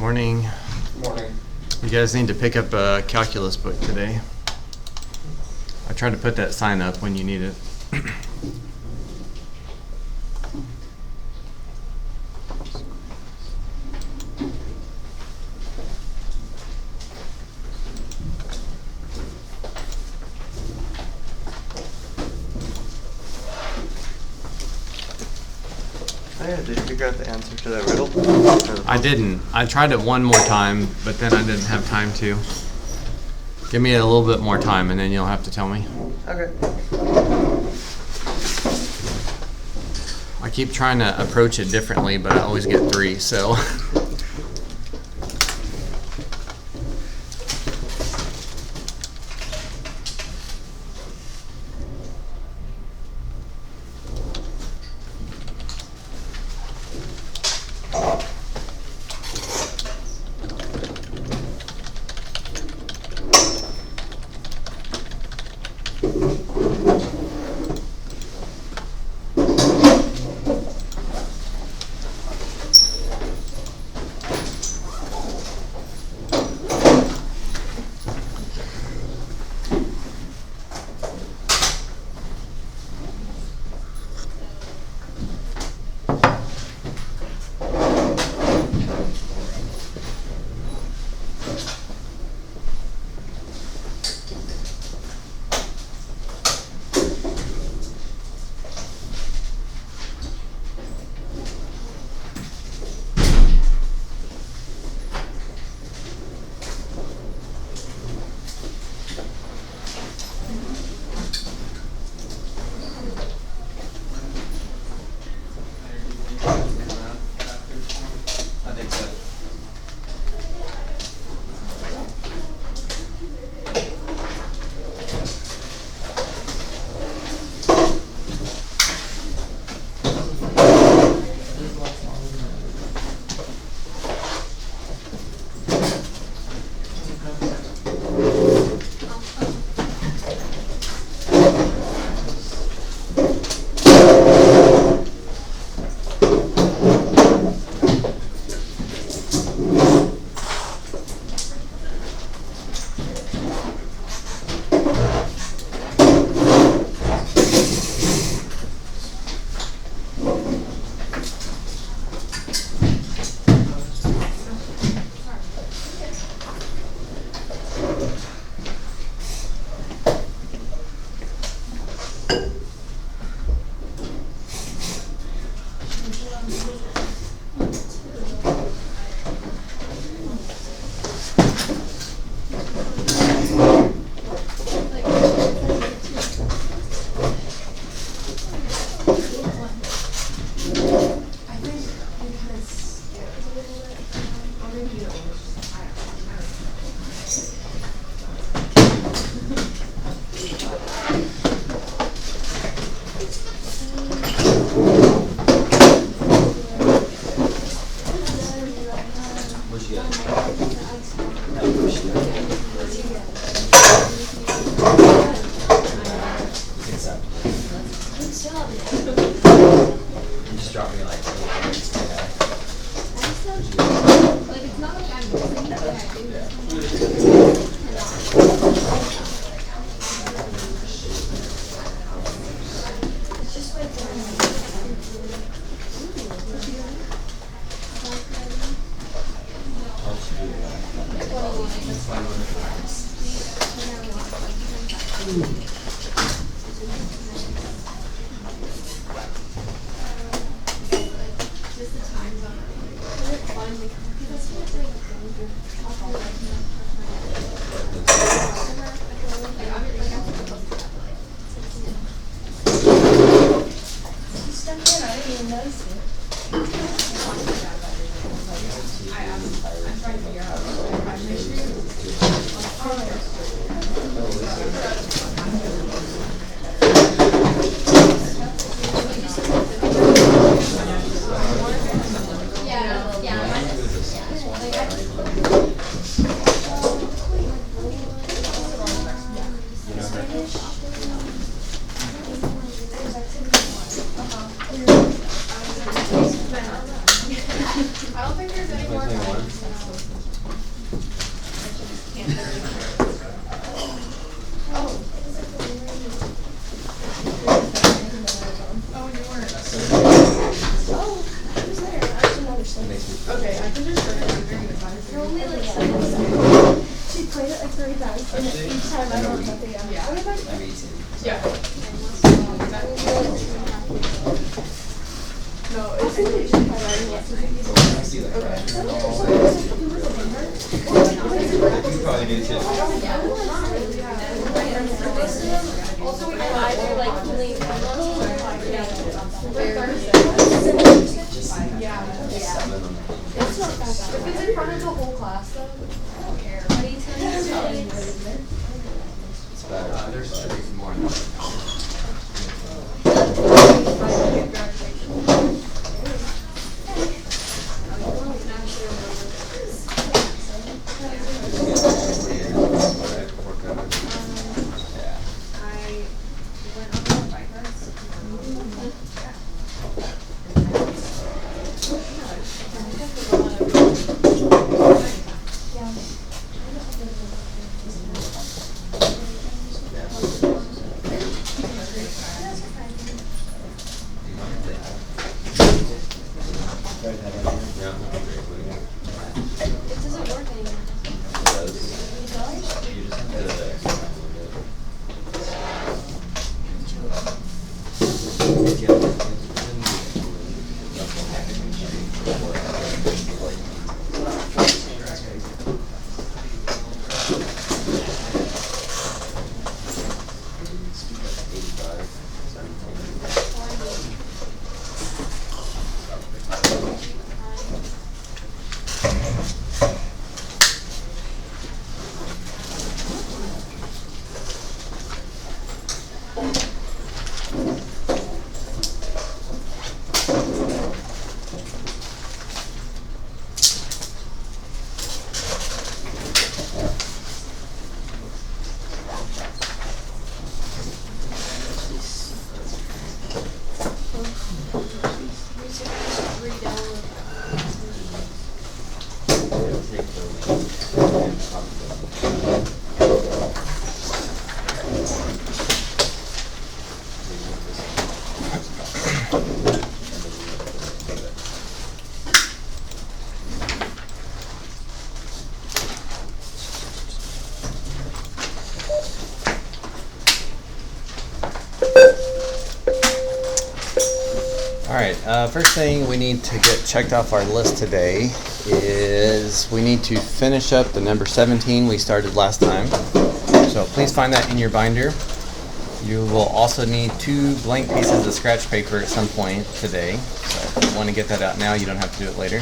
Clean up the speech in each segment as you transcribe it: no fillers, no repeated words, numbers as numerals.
Morning. Morning. You guys need to pick up a calculus book today. I tried to put that sign up when you need it. Oh yeah, did you figure out the answer to that riddle? I didn't. I tried it one more time, but then I didn't have time to. Give me a little bit more time and then you'll have to tell me. Okay. I keep trying to approach it differently, but I always get 3, so. I don't think there's any more. Each time I want something. Yeah. I'm 18. Yeah. No, it's really just I see that freshman all you probably do too. also we can either like leave It's not that bad. If it's in front of the whole class though, I don't care. What are you telling me? It's better. There's three more. It doesn't work anymore. Alright, first thing we need to get checked off our list today is we need to finish up the number 17 we started last time. So please find that in your binder. You will also need 2 blank pieces of scratch paper at some point today. So if you want to get that out now, you don't have to do it later.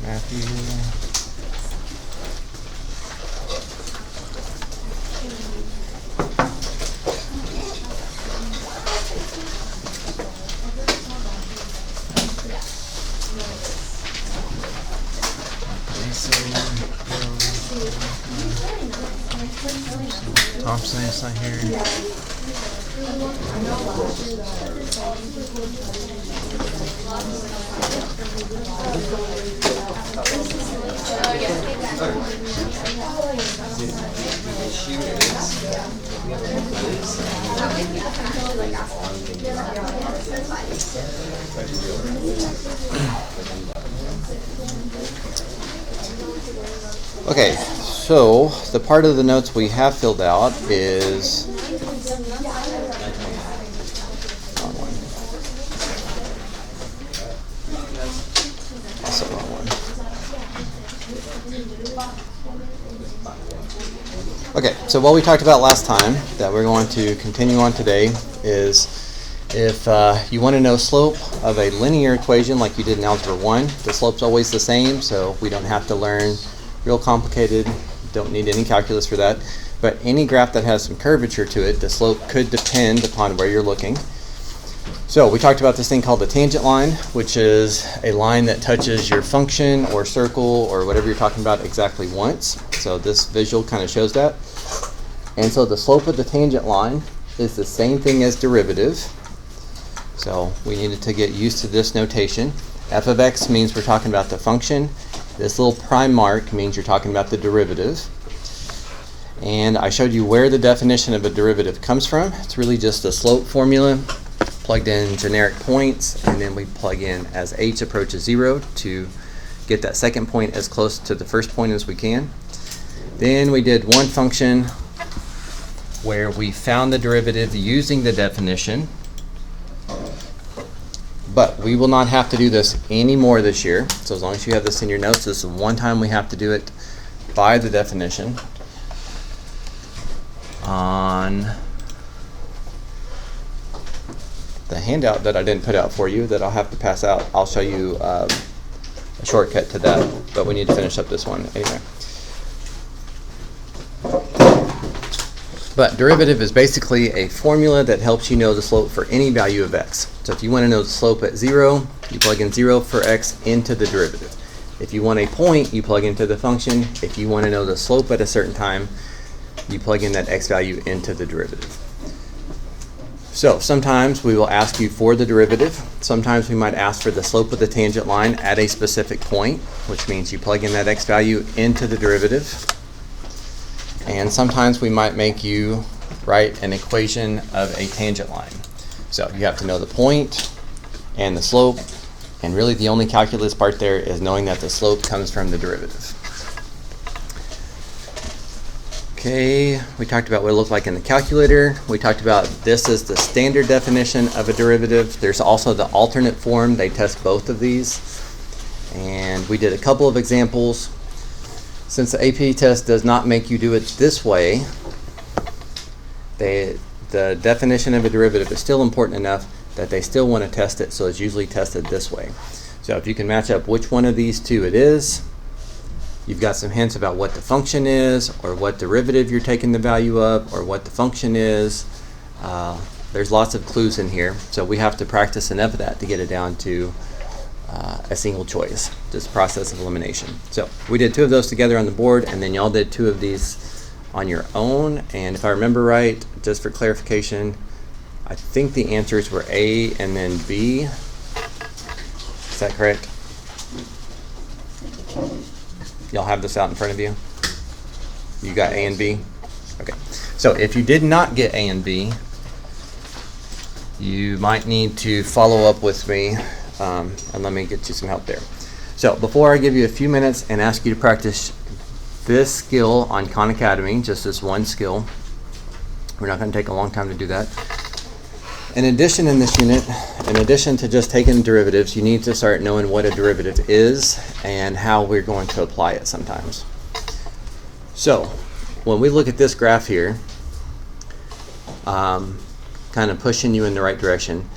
Matthew. Thompson is not here. Okay, so the part of the notes we have filled out is also wrong one. Okay, so what we talked about last time that we're going to continue on today is if you want to know slope of a linear equation like you did in Algebra 1, the slope's always the same, so we don't have to learn real complicated, don't need any calculus for that. But any graph that has some curvature to it, the slope could depend upon where you're looking. So we talked about this thing called the tangent line, which is a line that touches your function or circle or whatever you're talking about exactly once. So this visual kind of shows that. And so the slope of the tangent line is the same thing as derivative. So we needed to get used to this notation. F of x means we're talking about the function. This little prime mark means you're talking about the derivative. And I showed you where the definition of a derivative comes from. It's really just a slope formula, plugged in generic points, and then we plug in as h approaches 0 to get that second point as close to the first point as we can. Then we did one function where we found the derivative using the definition. But we will not have to do this anymore this year. So as long as you have this in your notes, this is one time we have to do it by the definition. On the handout that I didn't put out for you that I'll have to pass out, I'll show you a shortcut to that, but we need to finish up this one anyway. But derivative is basically a formula that helps you know the slope for any value of x. So if you want to know the slope at 0, you plug in 0 for x into the derivative. If you want a point, you plug into the function. If you want to know the slope at a certain time, you plug in that x value into the derivative. So sometimes we will ask you for the derivative. Sometimes we might ask for the slope of the tangent line at a specific point, which means you plug in that x value into the derivative. And sometimes we might make you write an equation of a tangent line. So you have to know the point and the slope, and really the only calculus part there is knowing that the slope comes from the derivative. Okay, we talked about what it looked like in the calculator. We talked about this is the standard definition of a derivative. There's also the alternate form. They test both of these. And we did a couple of examples. Since the AP test does not make you do it this way, the definition of a derivative is still important enough that they still want to test it, so it's usually tested this way. So if you can match up which one of these two it is, you've got some hints about what the function is, or what derivative you're taking the value of, or what the function is. There's lots of clues in here, so we have to practice enough of that to get it down to a single choice, just process of elimination. So we did 2 of those together on the board, and then y'all did 2 of these on your own. And if I remember right, just for clarification, I think the answers were A and then B. Is that correct? Y'all have this out in front of you? You got A and B? Okay. So if you did not get A and B, you might need to follow up with me, and let me get you some help there. So before I give you a few minutes and ask you to practice this skill on Khan Academy, just this one skill, we're not going to take a long time to do that. In addition, in this unit, in addition to just taking derivatives, you need to start knowing what a derivative is and how we're going to apply it sometimes. So when we look at this graph here, kind of pushing you in the right direction,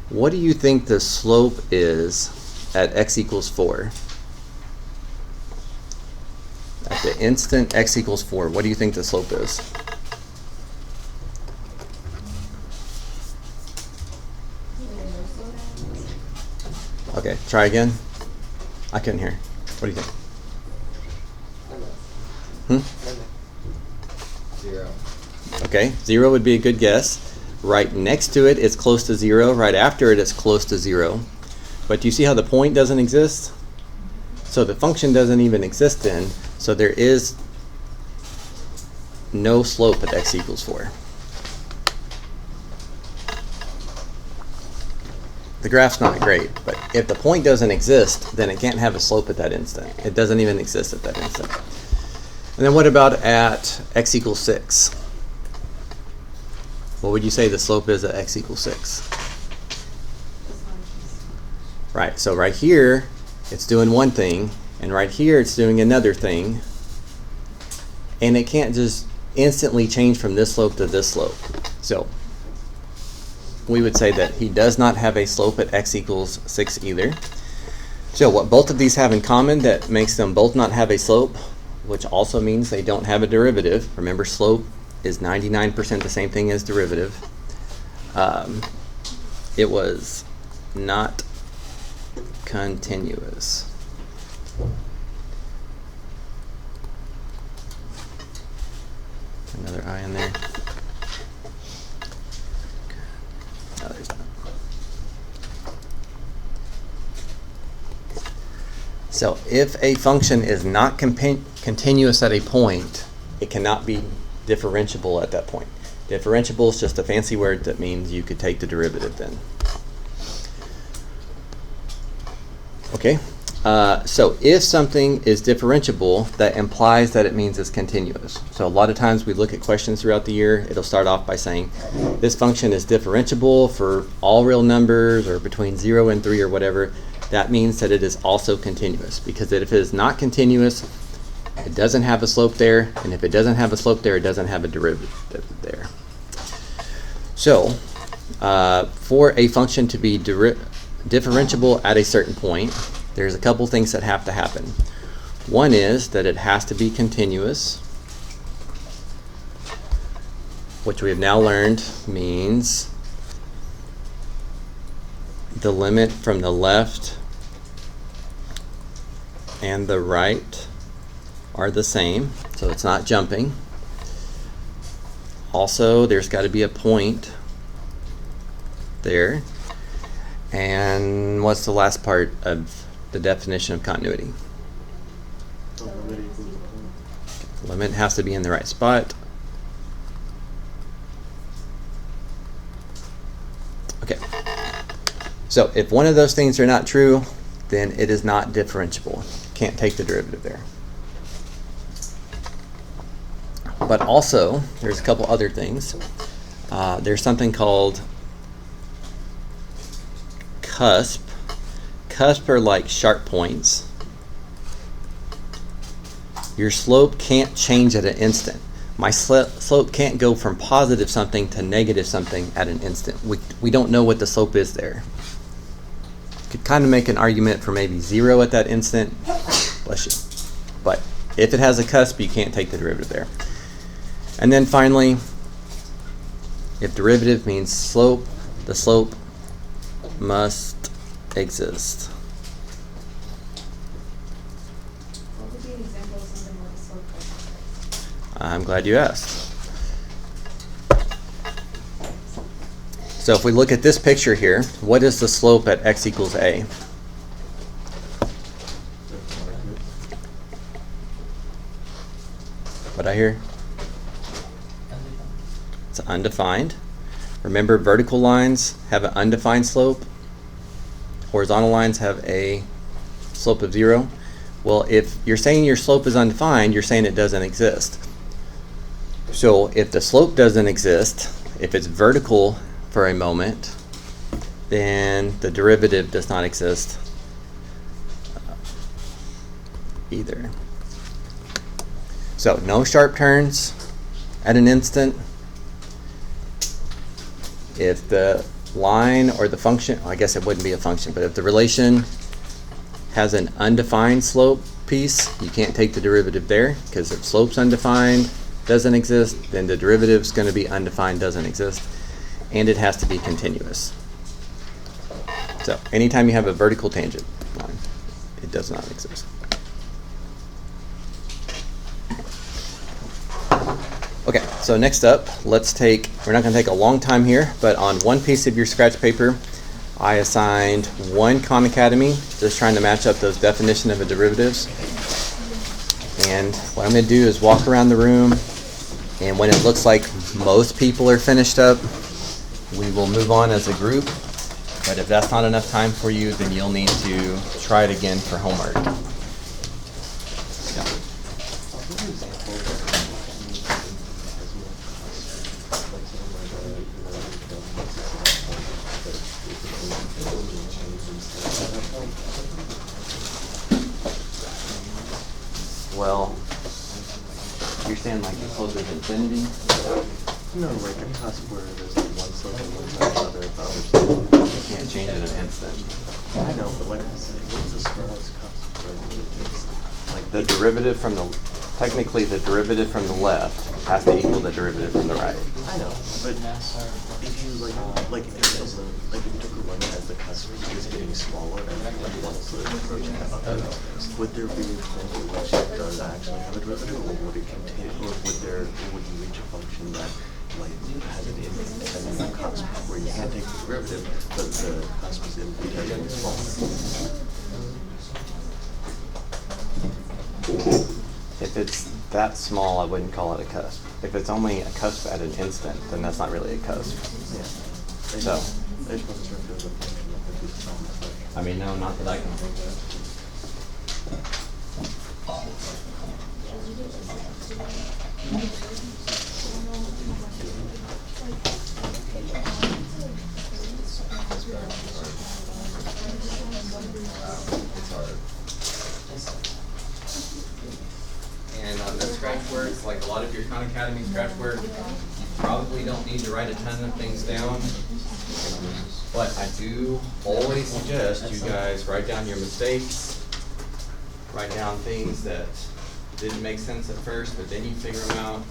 what do you think the slope is at x equals 4? At the instant x equals 4, what do you think the slope is? Okay, try again. I couldn't hear. What do you think? 0. Okay, 0 would be a good guess. Right next to it, it's close to 0. Right after it, it's close to 0. But do you see how the point doesn't exist? So the function doesn't even exist then. So there is no slope at x equals 4. The graph's not great, but if the point doesn't exist, then it can't have a slope at that instant. It doesn't even exist at that instant. And then what about at x equals 6? What would you say the slope is at x equals 6? Right, so right here, it's doing one thing, and right here, it's doing another thing. And it can't just instantly change from this slope to this slope. So we would say that he does not have a slope at x equals 6 either. So what both of these have in common that makes them both not have a slope, which also means they don't have a derivative. Remember, slope is 99% the same thing as derivative. It was not continuous. Another I in there. No, there's not. So if a function is not continuous at a point, it cannot be differentiable at that point. Differentiable is just a fancy word that means you could take the derivative then. Okay, so if something is differentiable, that implies that it means it's continuous. So a lot of times we look at questions throughout the year, it'll start off by saying, this function is differentiable for all real numbers or between 0 and 3 or whatever. That means that it is also continuous, because if it is not continuous, it doesn't have a slope there, and if it doesn't have a slope there, it doesn't have a derivative there. So, for a function to be differentiable at a certain point, there's a couple things that have to happen. One is that it has to be continuous, which we have now learned means the limit from the left and the right are the same, so it's not jumping. Also, there's got to be a point there. And what's the last part of the definition of continuity? The limit has to be in the right spot. Okay. So if one of those things are not true, then it is not differentiable. Can't take the derivative there. But also, there's a couple other things. There's something called cusp. Cusp are like sharp points. Your slope can't change at an instant. My slope can't go from positive something to negative something at an instant. We don't know what the slope is there. Could kind of make an argument for maybe 0 at that instant. Bless you. But if it has a cusp, you can't take the derivative there. And then finally, if derivative means slope, the slope must exist. What would be an example of something where the slope doesn't exist? I'm glad you asked. So if we look at this picture here, what is the slope at x equals a? What I hear? It's undefined. Remember, vertical lines have an undefined slope. Horizontal lines have a slope of 0. Well, if you're saying your slope is undefined, you're saying it doesn't exist. So if the slope doesn't exist, if it's vertical for a moment, then the derivative does not exist either. So no sharp turns at an instant. If the line or the function, I guess it wouldn't be a function, but if the relation has an undefined slope piece, you can't take the derivative there, because if slope's undefined, doesn't exist, then the derivative's going to be undefined, doesn't exist, and it has to be continuous. So anytime you have a vertical tangent line, it does not exist. Okay, so next up, let's take, we're not going to take a long time here, but on one piece of your scratch paper, I assigned one Khan Academy, just trying to match up those definition of a derivatives. And what I'm going to do is walk around the room, and when it looks like most people are finished up, we will move on as a group. But if that's not enough time for you, then you'll need to try it again for homework. Yeah. Well, you're saying like the slope is infinity? No, like a cusp where there's like one slope on one side, another at the other side. You can't change it in an instant. I know, but like I said, what's the smallest cusp where it takes? Like The derivative from the, technically the derivative from the left has to equal the derivative from the right. I know, but if you like if it doesn't, like if you took a run as the cusp is getting smaller and like one slope approaching the other, would there be a point at which it does actually have a derivative, or would it continue, or would you reach a function that like has an infinite cusp where you can't take the derivative, but the cusp is infinitely smaller? that small, I wouldn't call it a cusp. If it's only a cusp at an instant, then that's not really a cusp. Yeah. So, I just wasn't sure if there was a function of the two sounds. I mean, no, not that I can think of. It's hard. And on the scratch words, like a lot of your Khan Academy scratch work, you probably don't need to write a ton of things down. But I do always suggest you guys write down your mistakes, write down things that didn't make sense at first, but then you figure them out.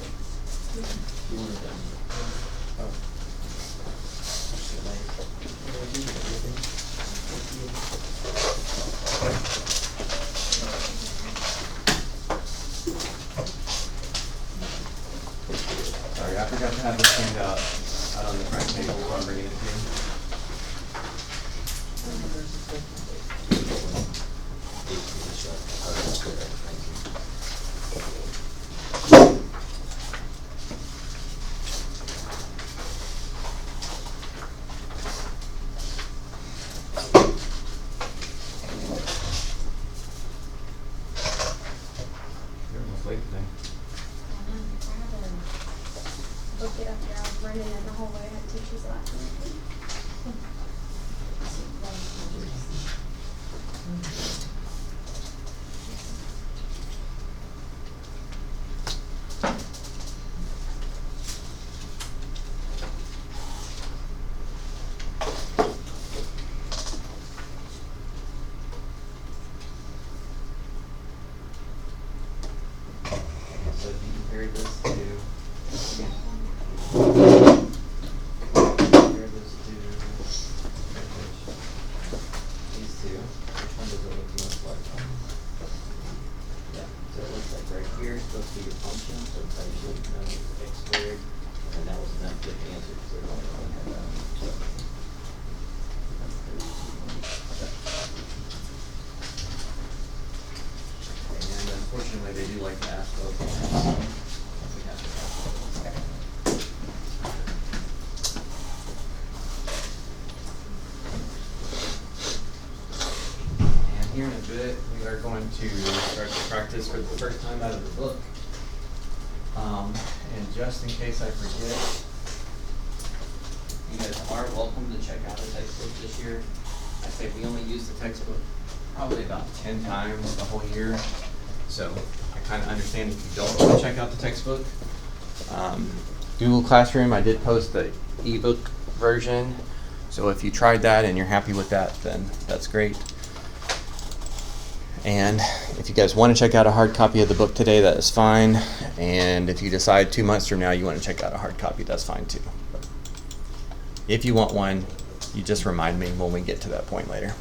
Sorry, I forgot to have this handout out on the front table while I'm bringing it to you. You're almost late today. Look it up there. I was running in the hallway. I had teachers laughing at me. So if you compare this to, these two, which one does it look most like? Yeah, so it looks like right here is supposed to be your function, so it's actually known as x squared, and that was an unfit answer because there's only one had that. So. And unfortunately, they do like to ask both. We have to ask both. And here in a bit, we are going to start to practice for the first time out of the book. And just in case I forget, you guys are welcome to check out the textbook this year. I say we only use the textbook probably about 10 times the whole year. So I kind of understand if you don't want to check out the textbook. Google Classroom, I did post the ebook version. So if you tried that and you're happy with that, then that's great. And if you guys want to check out a hard copy of the book today, that is fine. And if you decide 2 months from now you want to check out a hard copy, that's fine too. If you want one, you just remind me when we get to that point later.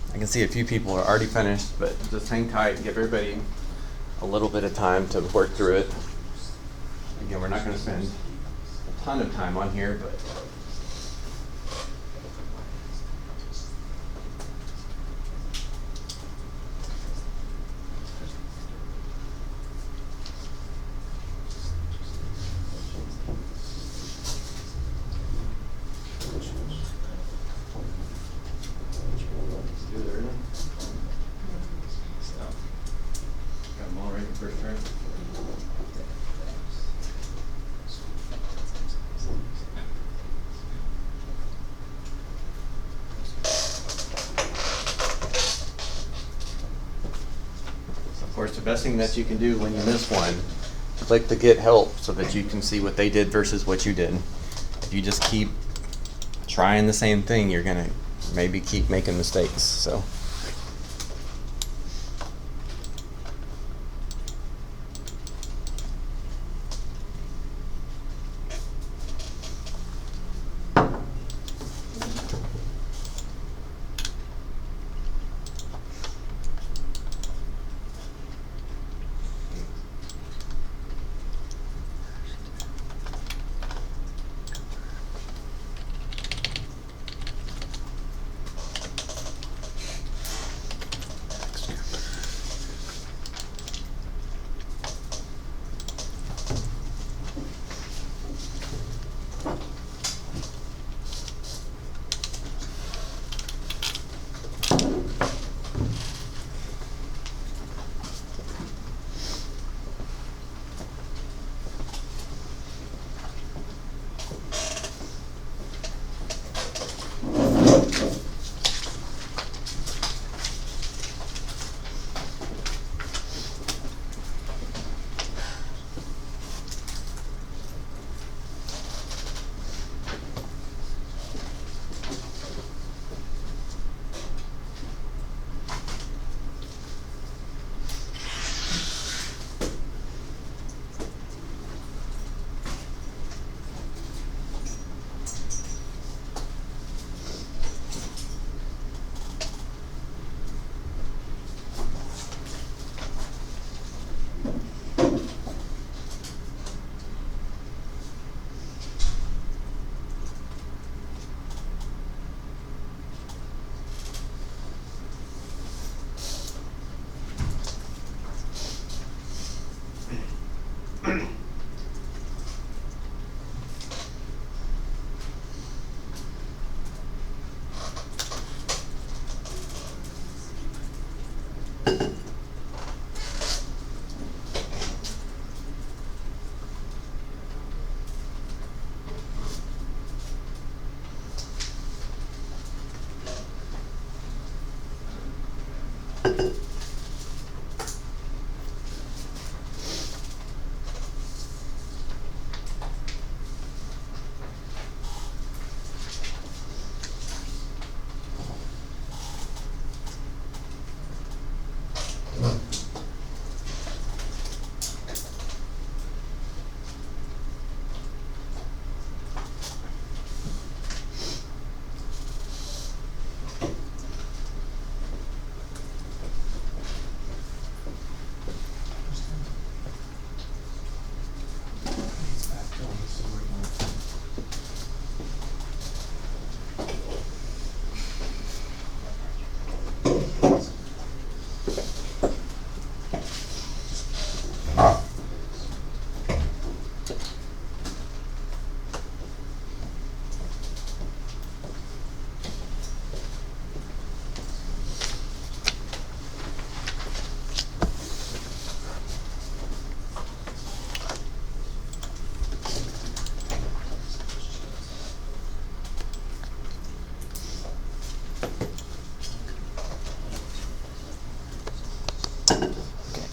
I can see a few people are already finished, but just hang tight and give everybody a little bit of time to work through it. Again, we're not going to spend a ton of time on here, but let's do it early. So, got them all ready first try. best thing that you can do when you miss one, click the get help so that you can see what they did versus what you did. If you just keep trying the same thing, you're gonna maybe keep making mistakes. So.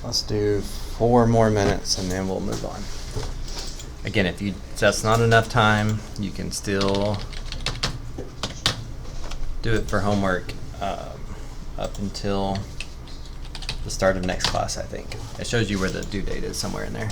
Let's do 4 more minutes and then we'll move on. Again, if that's not enough time, you can still do it for homework up until the start of next class, I think. It shows you where the due date is somewhere in there.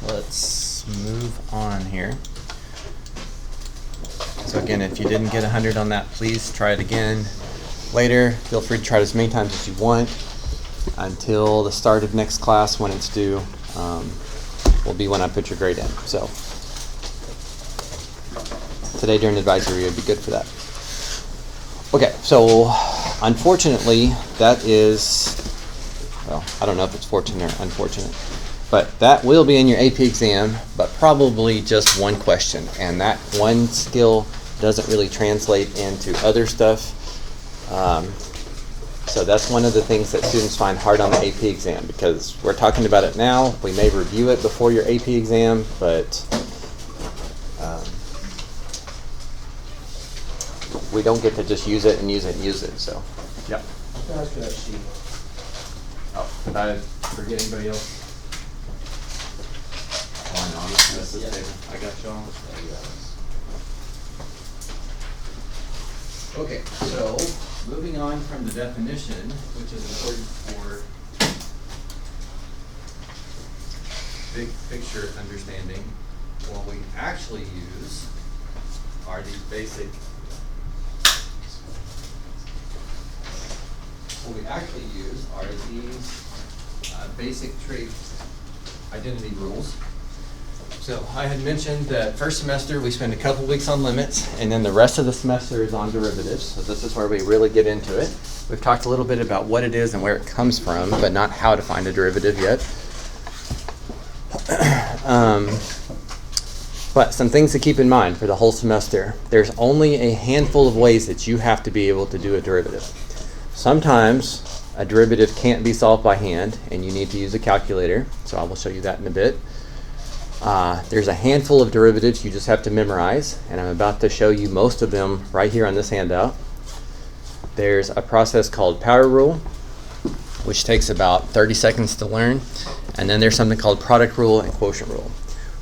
let's move on here. So again, if you didn't get 100 on that, please try it again later. Feel free to try it as many times as you want until the start of next class when it's due. Will be when I put your grade in. So today during advisory would be good for that. Okay, so unfortunately that is, well, I don't know if it's fortunate or unfortunate, but that will be in your AP exam, but probably just one question, and that one skill doesn't really translate into other stuff. So that's one of the things that students find hard on the AP exam, because we're talking about it now. We may review it before your AP exam, but we don't get to just use it and use it and use it. So, yeah. Ask for that sheet. Oh, did I forget anybody else? Oh, no, that's this table. I got y'all. Okay, so moving on from the definition, which is important for big picture understanding, what we actually use are these basic. What we actually use are these basic trait identity rules. So I had mentioned that first semester we spend a couple weeks on limits, and then the rest of the semester is on derivatives. So this is where we really get into it. We've talked a little bit about what it is and where it comes from, but not how to find a derivative yet. But some things to keep in mind for the whole semester. There's only a handful of ways that you have to be able to do a derivative. Sometimes a derivative can't be solved by hand, and you need to use a calculator. So I will show you that in a bit. There's a handful of derivatives you just have to memorize, and I'm about to show you most of them right here on this handout. There's a process called power rule, which takes about 30 seconds to learn, and then there's something called product rule and quotient rule.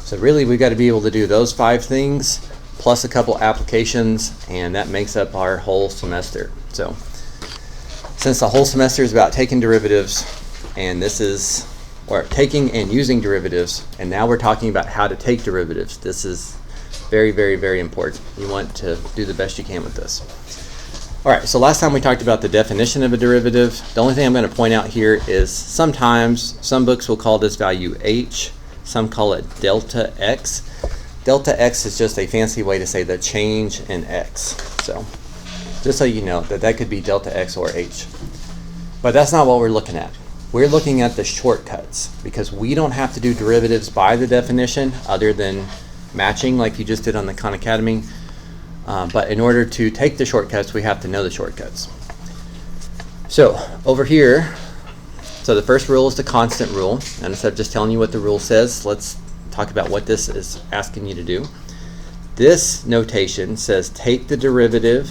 So really we've got to be able to do those 5 things plus a couple applications, and that makes up our whole semester. So since the whole semester is about taking derivatives, and this is or taking and using derivatives, and now we're talking about how to take derivatives. This is very, very, very important. You want to do the best you can with this. All right, so last time we talked about the definition of a derivative. The only thing I'm going to point out here is sometimes some books will call this value h, some call it delta x. Delta x is just a fancy way to say the change in x. So just so you know that could be delta x or h. But that's not what we're looking at. We're looking at the shortcuts, because we don't have to do derivatives by the definition other than matching like you just did on the Khan Academy. But in order to take the shortcuts, we have to know the shortcuts. So over here, so the first rule is the constant rule. And instead of just telling you what the rule says, let's talk about what this is asking you to do. This notation says take the derivative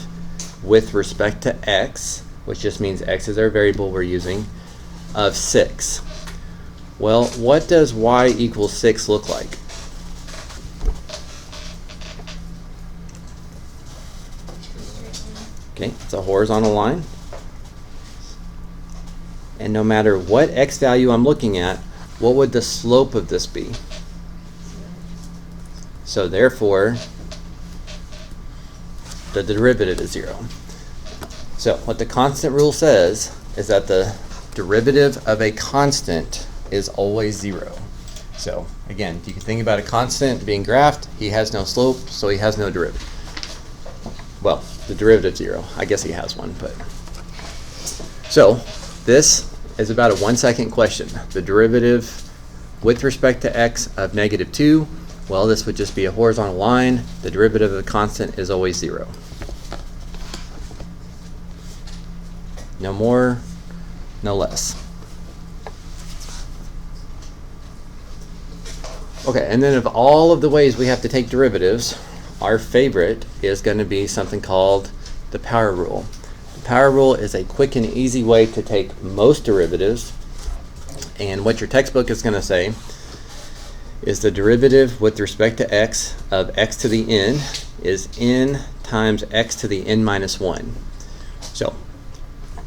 with respect to x, which just means x is our variable we're using, of 6. Well, what does y equals 6 look like? Okay, it's a horizontal line. And no matter what x value I'm looking at, what would the slope of this be? So therefore, the derivative is 0. So what the constant rule says is that the derivative of a constant is always 0. So again, you can think about a constant being graphed. He has no slope, so he has no derivative. Well, the derivative 0. I guess he has one, but so this is about a 1-second question. The derivative with respect to x of -2. Well, this would just be a horizontal line. The derivative of the constant is always 0. No more, no less. Okay, and then of all of the ways we have to take derivatives, our favorite is going to be something called the power rule. The power rule is a quick and easy way to take most derivatives, and what your textbook is going to say is the derivative with respect to x of x to the n is n times x to the n minus 1. So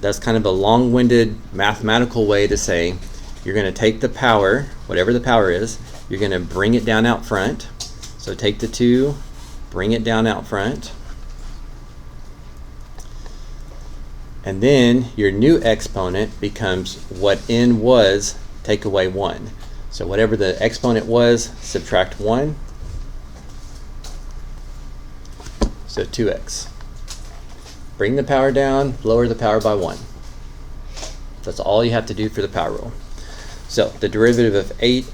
that's kind of a long-winded mathematical way to say you're going to take the power, whatever the power is, you're going to bring it down out front. So take the 2, bring it down out front. And then your new exponent becomes what n was, take away 1. So whatever the exponent was, subtract 1. So 2x. Bring the power down, lower the power by 1. That's all you have to do for the power rule. So the derivative of 8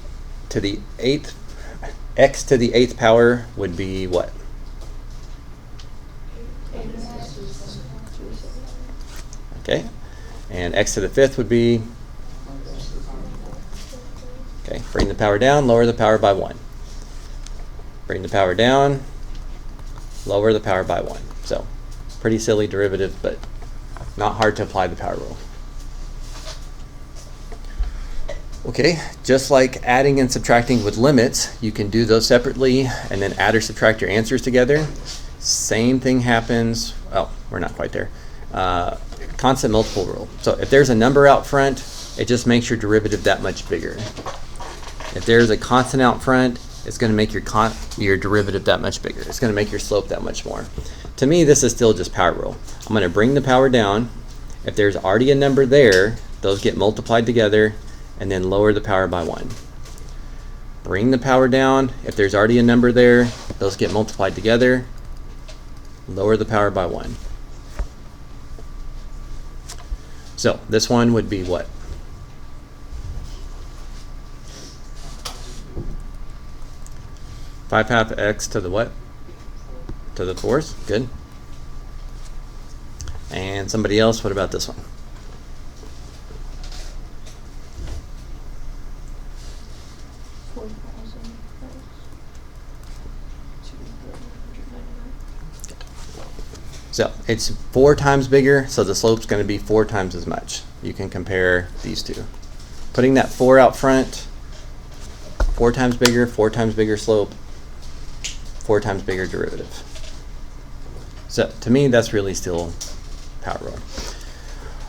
to the 8th, x to the 8th power would be what? Okay. And x to the 5th would be? Okay. Bring the power down, lower the power by 1. Bring the power down, lower the power by 1. So pretty silly derivative, but not hard to apply the power rule. Okay, just like adding and subtracting with limits, you can do those separately and then add or subtract your answers together. Same thing happens, oh, we're not quite there. Constant multiple rule. So if there's a number out front, it just makes your derivative that much bigger. If there's a constant out front, it's going to make your derivative that much bigger. It's going to make your slope that much more. To me, this is still just power rule. I'm going to bring the power down. If there's already a number there, those get multiplied together, and then lower the power by 1. Bring the power down. If there's already a number there, those get multiplied together, lower the power by 1. So this one would be what? Five half x to the what? To the 4th. Good. And somebody else, what about this one? So it's 4 times bigger, so the slope's going to be 4 times as much. You can compare these two. Putting that 4 out front, 4 times bigger slope, 4 times bigger derivative. So to me, that's really still power rule.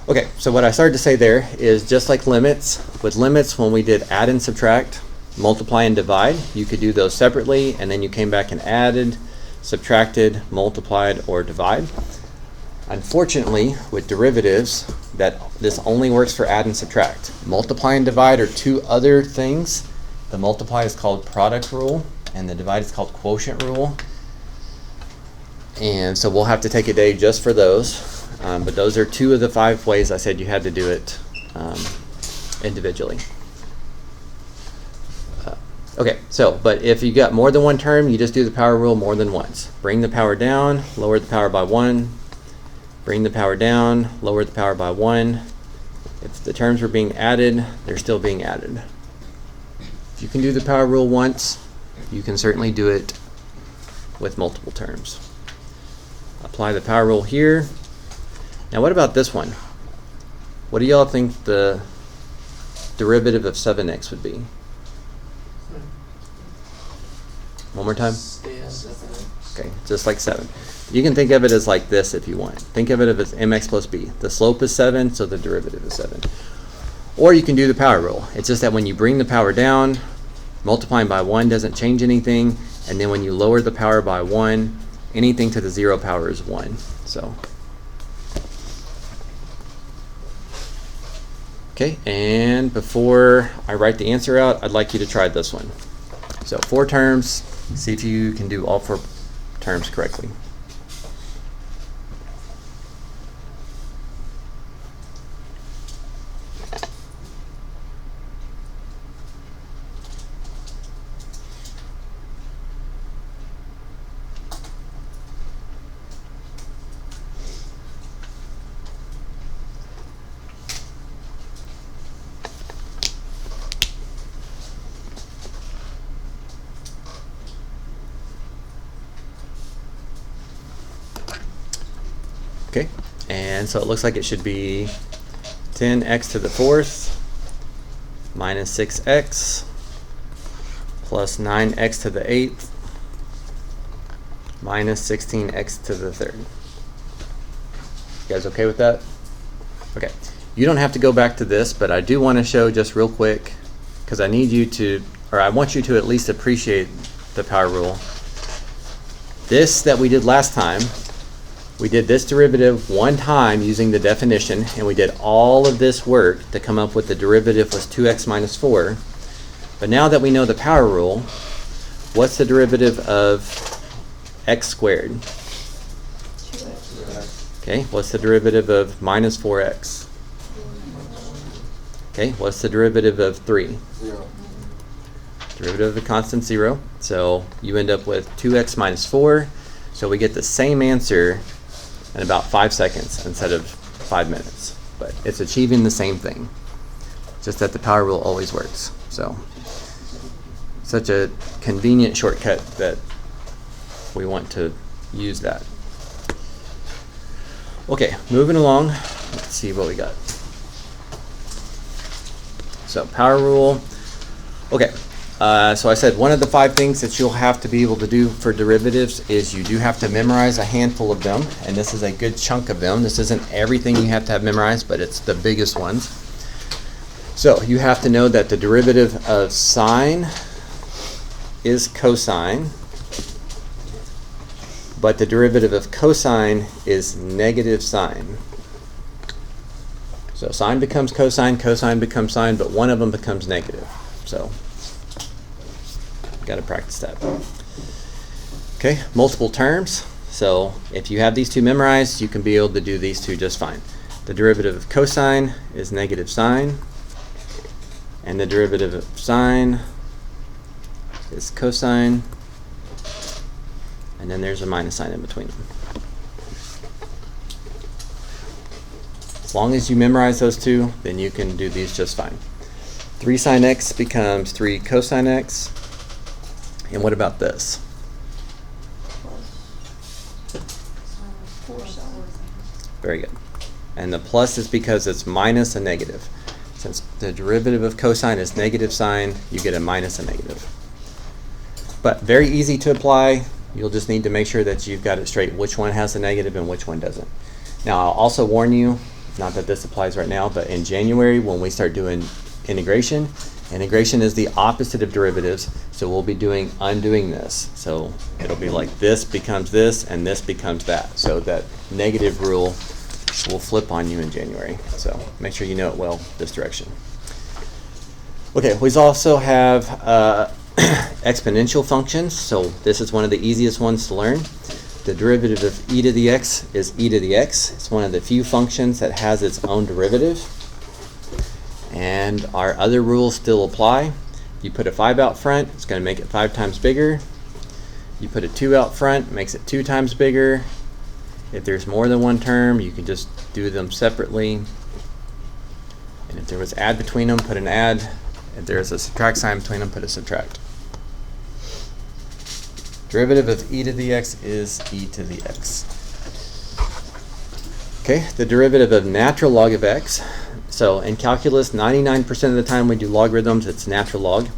Okay, so what I started to say there is just like limits. With limits, when we did add and subtract, multiply and divide, you could do those separately, and then you came back and added, subtracted, multiplied, or divide. Unfortunately, with derivatives, this only works for add and subtract. Multiply and divide are 2 other things. The multiply is called product rule, and the divide is called quotient rule. And so we'll have to take a day just for those. But those are 2 of the 5 ways I said you had to do it individually. Okay, so, but if you got more than one term, you just do the power rule more than once. Bring the power down, lower the power by 1. Bring the power down, lower the power by 1. If the terms were being added, they're still being added. If you can do the power rule once, you can certainly do it with multiple terms. Apply the power rule here. Now what about this one? What do y'all think the derivative of 7x would be? One more time? Okay, just like 7. You can think of it as like this if you want. Think of it as mx plus b. The slope is 7, so the derivative is 7. Or you can do the power rule. It's just that when you bring the power down, multiplying by 1 doesn't change anything, and then when you lower the power by 1, anything to the 0 power is 1. So, okay, and before I write the answer out, I'd like you to try this one. So 4 terms, see if you can do all 4 terms correctly. Okay, and so it looks like it should be 10x to the 4th minus 6x plus 9x to the 8th minus 16x to the 3rd. You guys okay with that? Okay. You don't have to go back to this, but I do want to show just real quick, because I need you to, or I want you to at least appreciate the power rule. This that we did last time, we did this derivative one time using the definition, and we did all of this work to come up with the derivative was 2x minus 4. But now that we know the power rule, what's the derivative of x squared? 2x. Okay, what's the derivative of minus 4x? Okay, what's the derivative of 3? 0. Derivative of the constant 0. So you end up with 2x minus 4. So we get the same answer in about 5 seconds instead of 5 minutes. But it's achieving the same thing. Just that the power rule always works. So such a convenient shortcut that we want to use that. Okay, moving along. Let's see what we got. So power rule. Okay, so I said one of the 5 things that you'll have to be able to do for derivatives is you do have to memorize a handful of them, and this is a good chunk of them. This isn't everything you have to have memorized, but it's the biggest ones. So you have to know that the derivative of sine is cosine, but the derivative of cosine is negative sine. So sine becomes cosine, cosine becomes sine, but one of them becomes negative. So got to practice that. Okay, multiple terms. So if you have these two memorized, you can be able to do these two just fine. The derivative of cosine is negative sine, and the derivative of sine is cosine, and then there's a minus sign in between them. As long as you memorize those two, then you can do these just fine. 3 sine x becomes 3 cosine x. And what about this? 4 sine. Very good. And the plus is because it's minus a negative. Since the derivative of cosine is negative sine, you get a minus a negative. But very easy to apply. You'll just need to make sure that you've got it straight which one has a negative and which one doesn't. Now I'll also warn you, not that this applies right now, but in January when we start doing integration, integration is the opposite of derivatives, so we'll be doing undoing this. So it'll be like this becomes this and this becomes that. So that negative rule will flip on you in January. So make sure you know it well this direction. Okay, we also have exponential functions. So this is one of the easiest ones to learn. The derivative of e to the x is e to the x. It's one of the few functions that has its own derivative. And our other rules still apply. You put a 5 out front, it's going to make it 5 times bigger. You put a 2 out front, it makes it 2 times bigger. If there's more than one term, you can just do them separately. And if there was add between them, put an add. If there's a subtract sign between them, put a subtract. Derivative of e to the x is e to the x. Okay, the derivative of natural log of x. So in calculus, 99% of the time we do logarithms, it's natural log.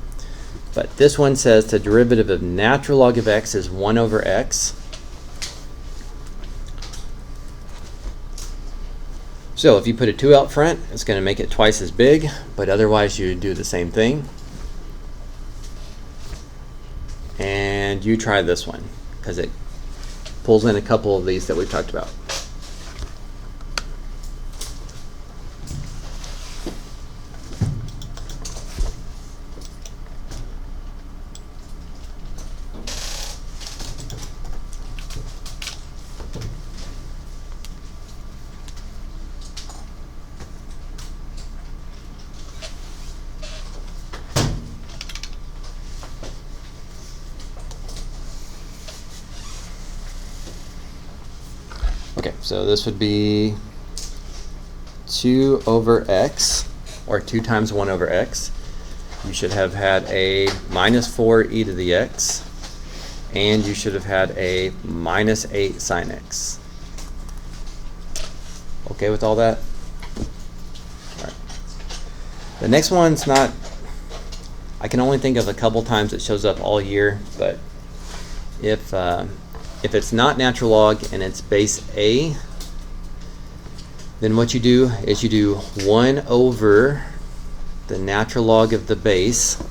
But this one says the derivative of natural log of x is 1 over x. So if you put a 2 out front, it's going to make it twice as big, but otherwise you do the same thing. And you try this one, because it pulls in a couple of these that we've talked about. Okay, so this would be 2 over x, or 2 times 1 over x. You should have had a minus 4 e to the x, and you should have had a minus 8 sine x. Okay with all that? All right. The next one's not, I can only think of a couple times it shows up all year, but if it's not natural log and it's base a, then what you do is you do 1 over the natural log of the base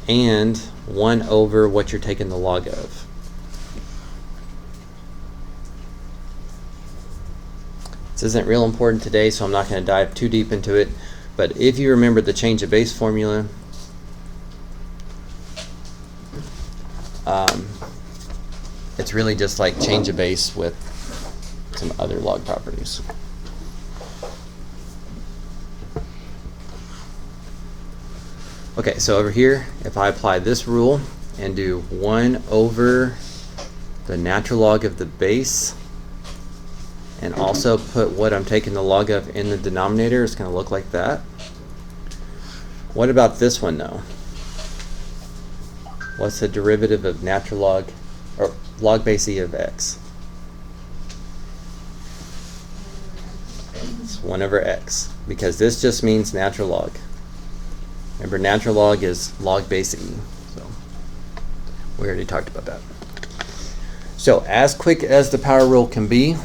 and 1 over what you're taking the log of. This isn't real important today, so I'm not going to dive too deep into it, but if you remember the change of base formula, it's really just like change of base with some other log properties. Okay, so over here, if I apply this rule and do 1 over the natural log of the base and also put what I'm taking the log of in the denominator, it's going to look like that. What about this one though? What's the derivative of natural log, or log base e of x? It's 1 over x, because this just means natural log. Remember, natural log is log base e, so we already talked about that. So as quick as the power rule can be,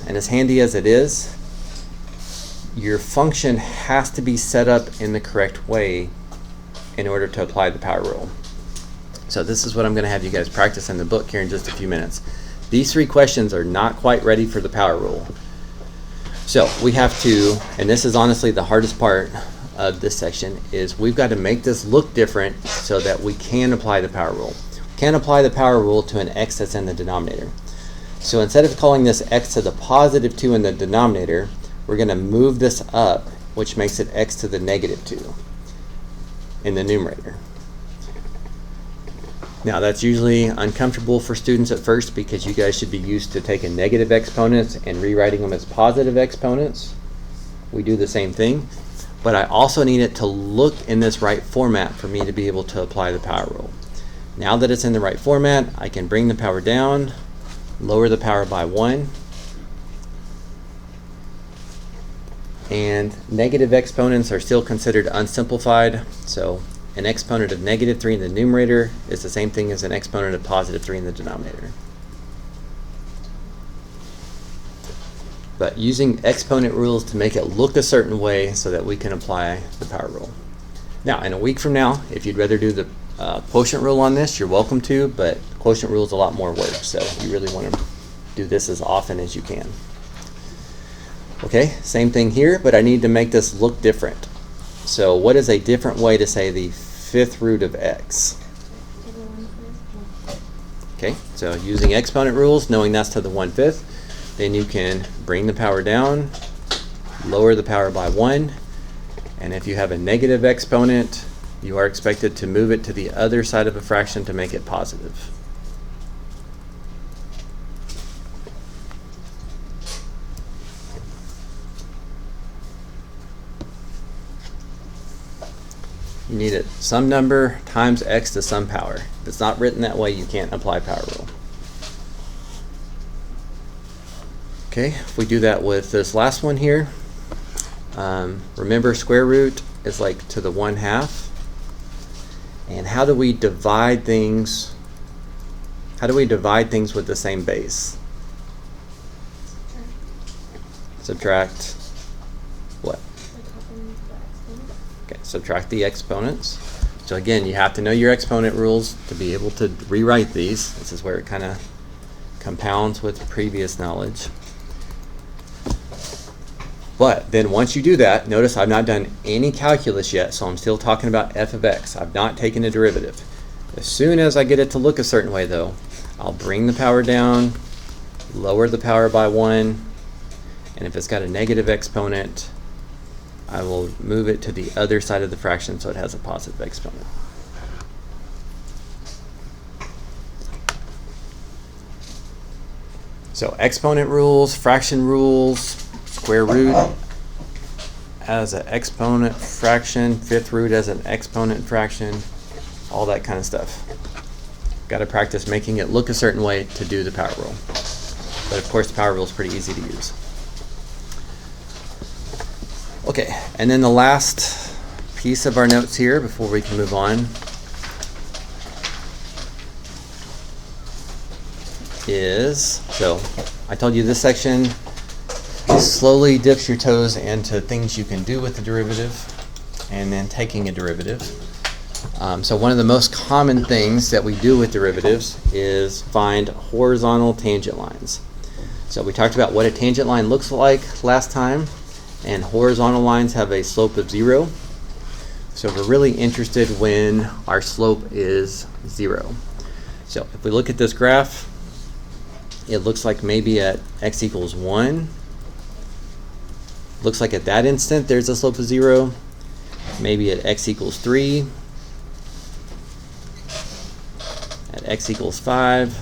and as handy as it is, your function has to be set up in the correct way in order to apply the power rule. So this is what I'm going to have you guys practice in the book here in just a few minutes. These 3 questions are not quite ready for the power rule. So we have to, and this is honestly the hardest part of this section, is we've got to make this look different so that we can apply the power rule. We can't apply the power rule to an x that's in the denominator. So instead of calling this x to the positive 2 in the denominator, we're going to move this up, which makes it x to the negative 2 in the numerator. Now that's usually uncomfortable for students at first because you guys should be used to taking negative exponents and rewriting them as positive exponents. We do the same thing, but I also need it to look in this right format for me to be able to apply the power rule. Now that it's in the right format, I can bring the power down, lower the power by 1, and negative exponents are still considered unsimplified, so an exponent of negative 3 in the numerator is the same thing as an exponent of positive 3 in the denominator. But using exponent rules to make it look a certain way so that we can apply the power rule. Now, in a week from now, if you'd rather do the quotient rule on this, you're welcome to, but quotient rule is a lot more work, so you really want to do this as often as you can. Okay, same thing here, but I need to make this look different. So what is a different way to say the 5th root of x? Okay, so using exponent rules, knowing that's to the 1/5, then you can bring the power down, lower the power by 1, and if you have a negative exponent, you are expected to move it to the other side of a fraction to make it positive. You need it some number times x to some power. If it's not written that way, you can't apply power rule. Okay, if we do that with this last one here, remember square root is like to the 1/2. And how do we divide things? How do we divide things with the same base? Subtract what? Okay, subtract the exponents. So again, you have to know your exponent rules to be able to rewrite these. This is where it kind of compounds with previous knowledge. But then once you do that, notice I've not done any calculus yet, so I'm still talking about f of x. I've not taken a derivative. As soon as I get it to look a certain way though, I'll bring the power down, lower the power by 1, and if it's got a negative exponent, I will move it to the other side of the fraction so it has a positive exponent. So exponent rules, fraction rules, square root as an exponent fraction, 5th root as an exponent fraction, all that kind of stuff. Got to practice making it look a certain way to do the power rule. But of course the power rule is pretty easy to use. Okay, and then the last piece of our notes here before we can move on is, so I told you this section slowly dips your toes into things you can do with the derivative and then taking a derivative. So one of the most common things that we do with derivatives is find horizontal tangent lines. So we talked about what a tangent line looks like last time, and horizontal lines have a slope of 0. So we're really interested when our slope is 0. So if we look at this graph, it looks like maybe at x equals 1. Looks like at that instant there's a slope of 0. Maybe at x equals 3. At x equals 5.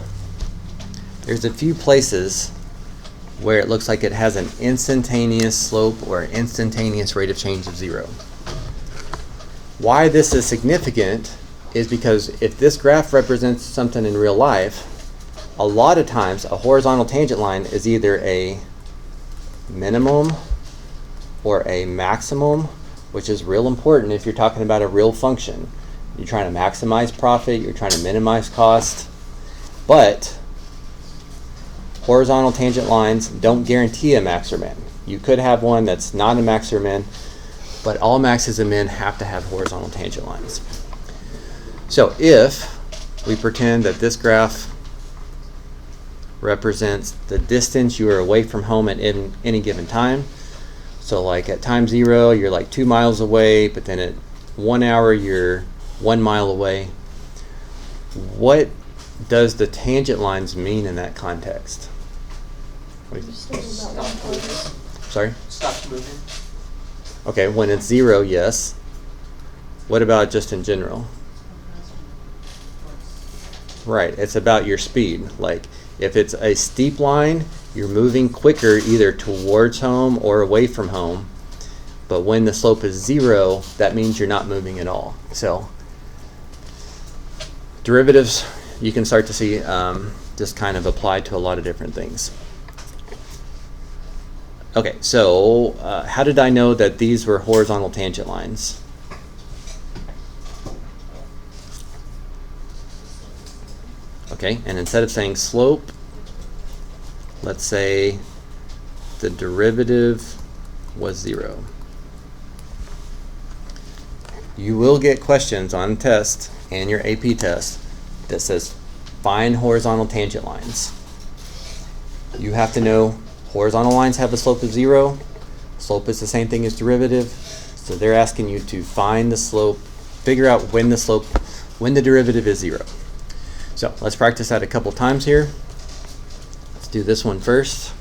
There's a few places where it looks like it has an instantaneous slope or an instantaneous rate of change of 0. Why this is significant is because if this graph represents something in real life, a lot of times a horizontal tangent line is either a minimum or a maximum, which is real important if you're talking about a real function. You're trying to maximize profit, you're trying to minimize cost, but horizontal tangent lines don't guarantee a max or min. You could have one that's not a max or min, but all maxes and min have to have horizontal tangent lines. So if we pretend that this graph represents the distance you are away from home at any given time, so like at time 0 you're like 2 miles away, but then at 1 hour you're 1 mile away, what does the tangent lines mean in that context? Sorry? Stops moving. Okay, when it's 0, yes. What about just in general? Right, it's about your speed. Like if it's a steep line, you're moving quicker either towards home or away from home. But when the slope is 0, that means you're not moving at all. So derivatives, you can start to see just kind of applied to a lot of different things. Okay, so how did I know that these were horizontal tangent lines? Okay, and instead of saying slope, let's say the derivative was 0. You will get questions on test and your AP test that says find horizontal tangent lines. You have to know horizontal lines have a slope of 0. Slope is the same thing as derivative. So they're asking you to find the slope, figure out when the derivative is 0. So let's practice that a couple times here. Let's do this one first.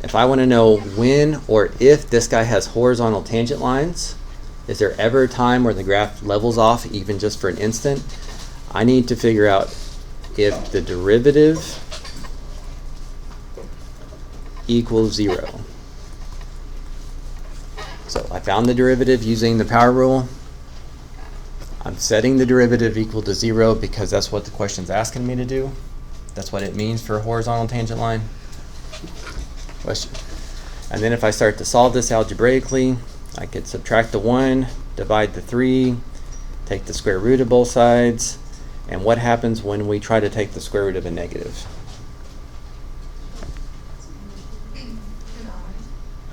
If I want to know when or if this guy has horizontal tangent lines, is there ever a time where the graph levels off even just for an instant? I need to figure out if the derivative equals 0. So I found the derivative using the power rule. I'm setting the derivative equal to 0 because that's what the question's asking me to do. That's what it means for a horizontal tangent line. Question. And then if I start to solve this algebraically, I could subtract the 1, divide the 3, take the square root of both sides, and what happens when we try to take the square root of a negative?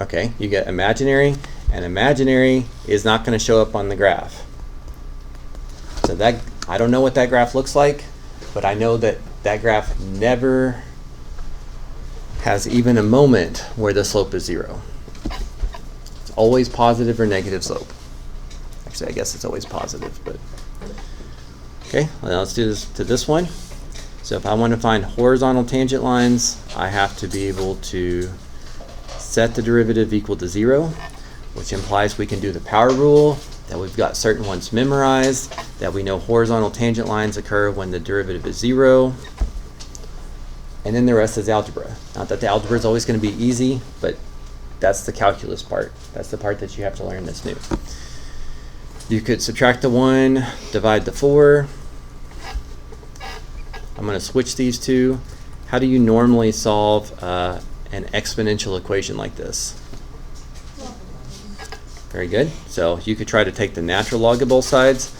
Okay, you get imaginary, and imaginary is not going to show up on the graph. So that, I don't know what that graph looks like, but I know that that graph never has even a moment where the slope is 0. It's always positive or negative slope. Actually, I guess it's always positive, but okay, well, let's do this to this one. So if I want to find horizontal tangent lines, I have to be able to set the derivative equal to 0, which implies we can do the power rule, that we've got certain ones memorized, that we know horizontal tangent lines occur when the derivative is 0, and then the rest is algebra. Not that the algebra is always going to be easy, but that's the calculus part. That's the part that you have to learn that's new. You could subtract the 1, divide the 4. I'm going to switch these two. How do you normally solve an exponential equation like this? Very good. So you could try to take the natural log of both sides,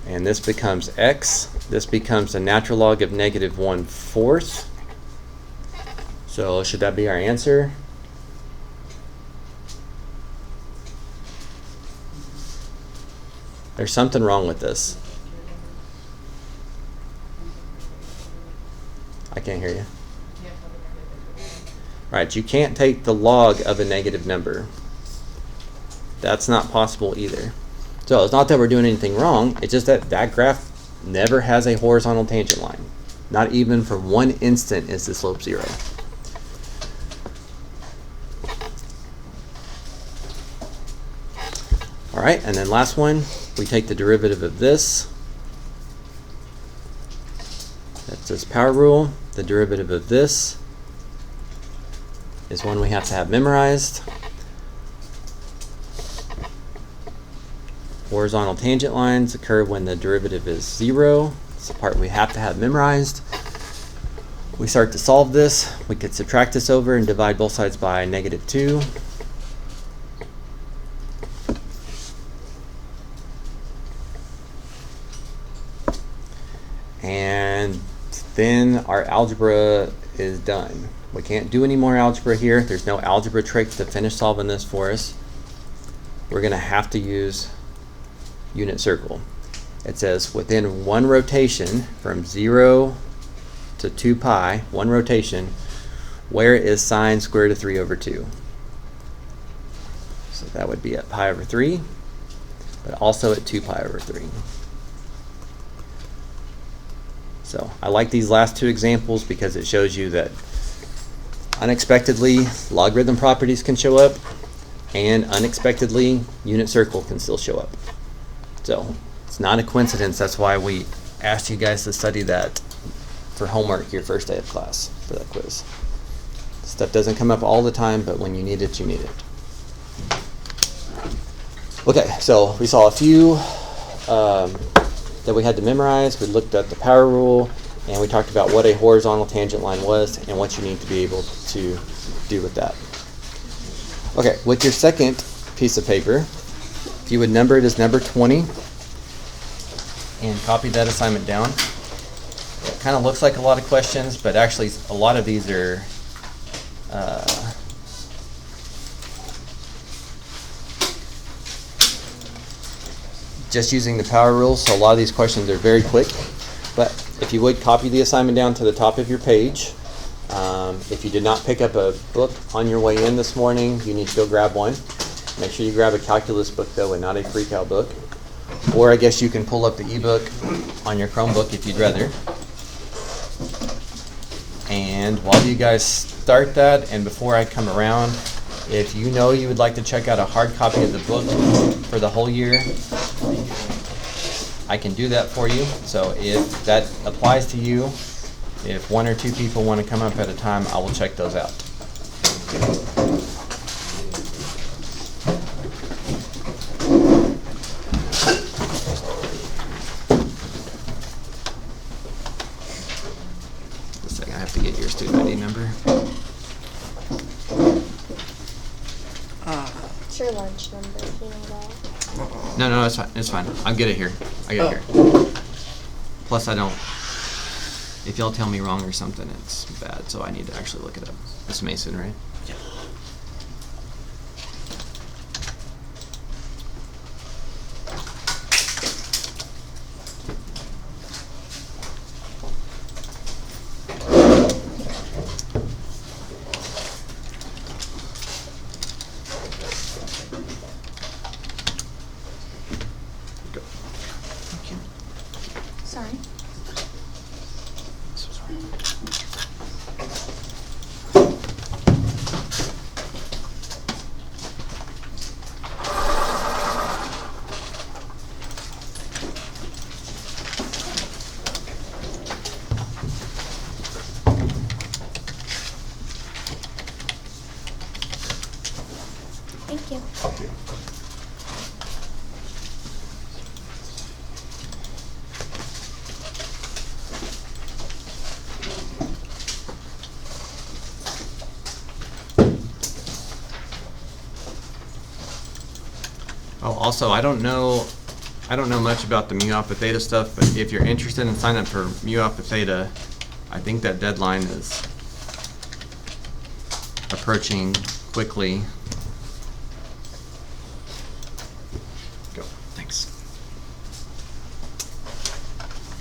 and this becomes x. This becomes the natural log of -1/4. So should that be our answer? There's something wrong with this. I can't hear you. Right, you can't take the log of a negative number. That's not possible either. So it's not that we're doing anything wrong, it's just that that graph never has a horizontal tangent line. Not even for one instant is the slope 0. All right, and then last one, we take the derivative of this. That's this power rule. The derivative of this is one we have to have memorized. Horizontal tangent lines occur when the derivative is 0. It's the part we have to have memorized. We start to solve this. We could subtract this over and divide both sides by -2. And then our algebra is done. We can't do any more algebra here. There's no algebra tricks to finish solving this for us. We're going to have to use unit circle. It says within one rotation from 0 to 2 pi, one rotation, where is sine square root of 3 over 2? So that would be at pi over 3, but also at 2 pi over 3. So I like these last two examples because it shows you that unexpectedly logarithm properties can show up, and unexpectedly unit circle can still show up. So it's not a coincidence. That's why we asked you guys to study that for homework your first day of class for that quiz. Stuff doesn't come up all the time, but when you need it, you need it. Okay, so we saw a few that we had to memorize. We looked at the power rule, and we talked about what a horizontal tangent line was and what you need to be able to do with that. Okay, with your second piece of paper, if you would number it as number 20 and copy that assignment down. It kind of looks like a lot of questions, but actually a lot of these are just using the power rule, so a lot of these questions are very quick. But if you would copy the assignment down to the top of your page. If you did not pick up a book on your way in this morning, you need to go grab one. Make sure you grab a calculus book though, and not a pre-cal book. Or I guess you can pull up the ebook on your Chromebook if you'd rather. And while you guys start that, and before I come around, if you know you would like to check out a hard copy of the book for the whole year, I can do that for you. So if that applies to you, if one or two people want to come up at a time, I will check those out. Just a second, I have to get your student ID number. What's your lunch number? Do you know that? No, it's fine. It's fine. I'll get it here. I got it here. Plus, I don't. If y'all tell me wrong or something, it's bad. So I need to actually look it up. It's Mason, right? Yeah. Sorry. So sorry. Thank you. Oh, also, I don't know much about the mu alpha theta stuff, but if you're interested in signing up for mu alpha theta, I think that deadline is approaching quickly. Go. Thanks.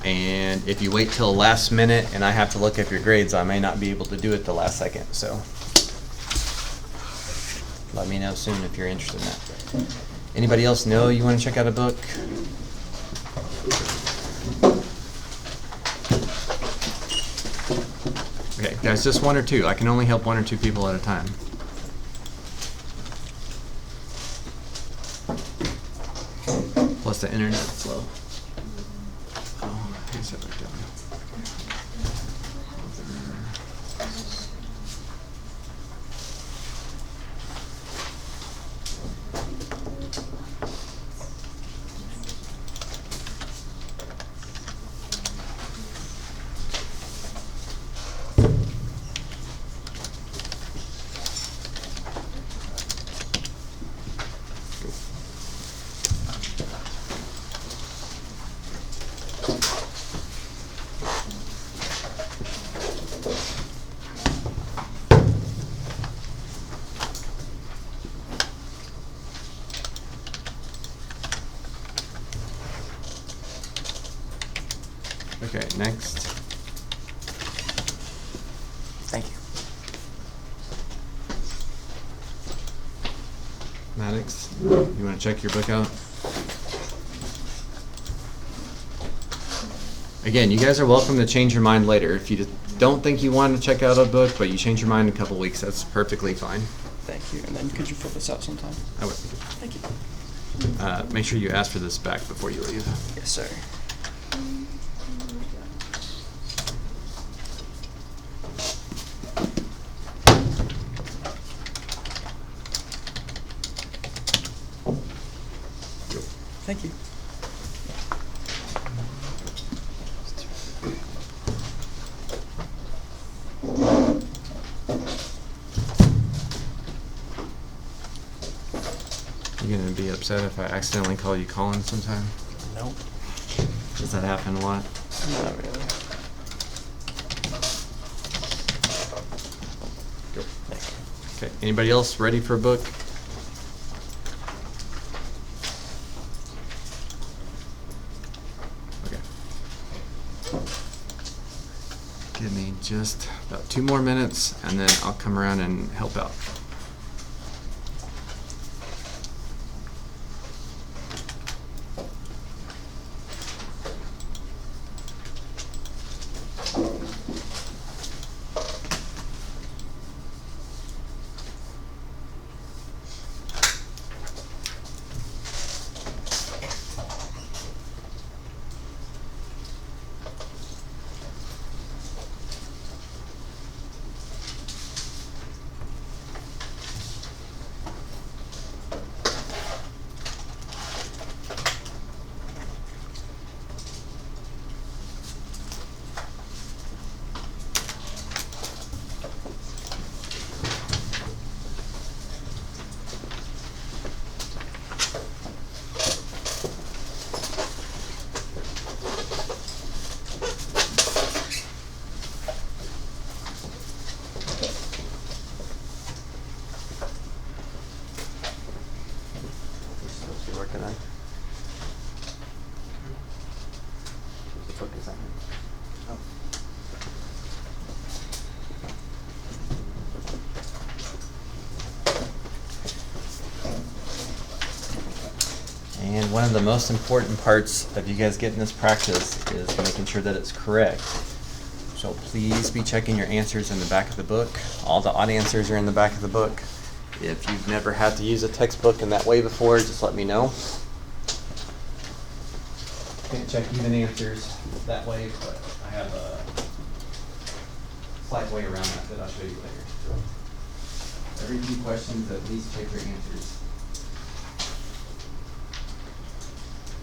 And if you wait till last minute and I have to look up your grades, I may not be able to do it the last second, so let me know soon if you're interested in that. Anybody else know you want to check out a book? Okay, guys, just one or two. I can only help one or two people at a time. Plus the internet's slow. Oh, here's it right down. Okay, next. Thank you. Maddox, you want to check your book out? Again, you guys are welcome to change your mind later. If you just don't think you want to check out a book, but you change your mind in a couple weeks, that's perfectly fine. Thank you. And then could you fill this out sometime? I would. Thank you. Make sure you ask for this back before you leave. Yes, sir. Thank you. You gonna be upset if I accidentally call you Colin sometime? Nope. Does that happen a lot? Not really. Thank you. Okay, anybody else ready for a book? Okay. Give me just about 2 more minutes and then I'll come around and help out. Supposed to be working on. The book assignment. Oh. And one of the most important parts of you guys getting this practice is making sure that it's correct. So please be checking your answers in the back of the book. All the odd answers are in the back of the book. If you've never had to use a textbook in that way before, just let me know. Can't check even answers that way, but I have a slight way around that I'll show you later. So every few questions, at least check your answers.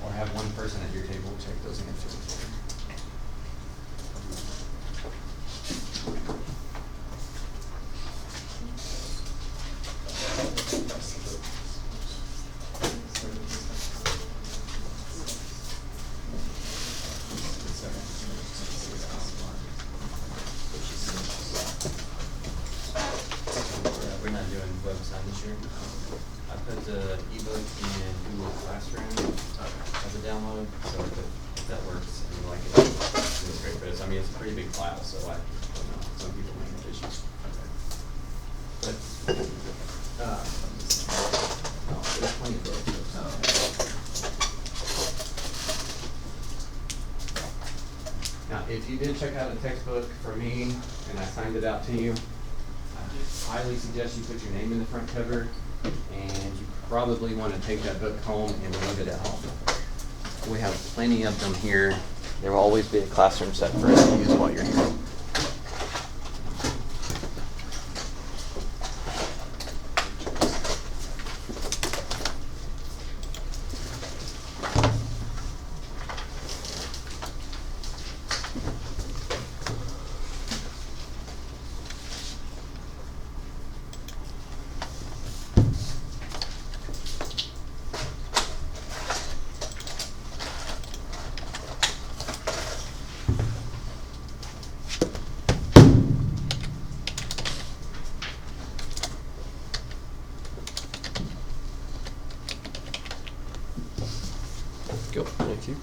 Or have one person at your table check those answers. classroom. I put the ebook in Google Classroom as a download, so if that works and you like it, it's great. But it's a pretty big file, so I don't know, some people may have issues. But, there's plenty of books. Now, if you did check out a textbook for me and I signed it out to you, I highly suggest you put your name in the front cover, and you probably want to take that book home and leave it at home. We have plenty of them here. There will always be a classroom set for us to use while you're here. Go. Thank you.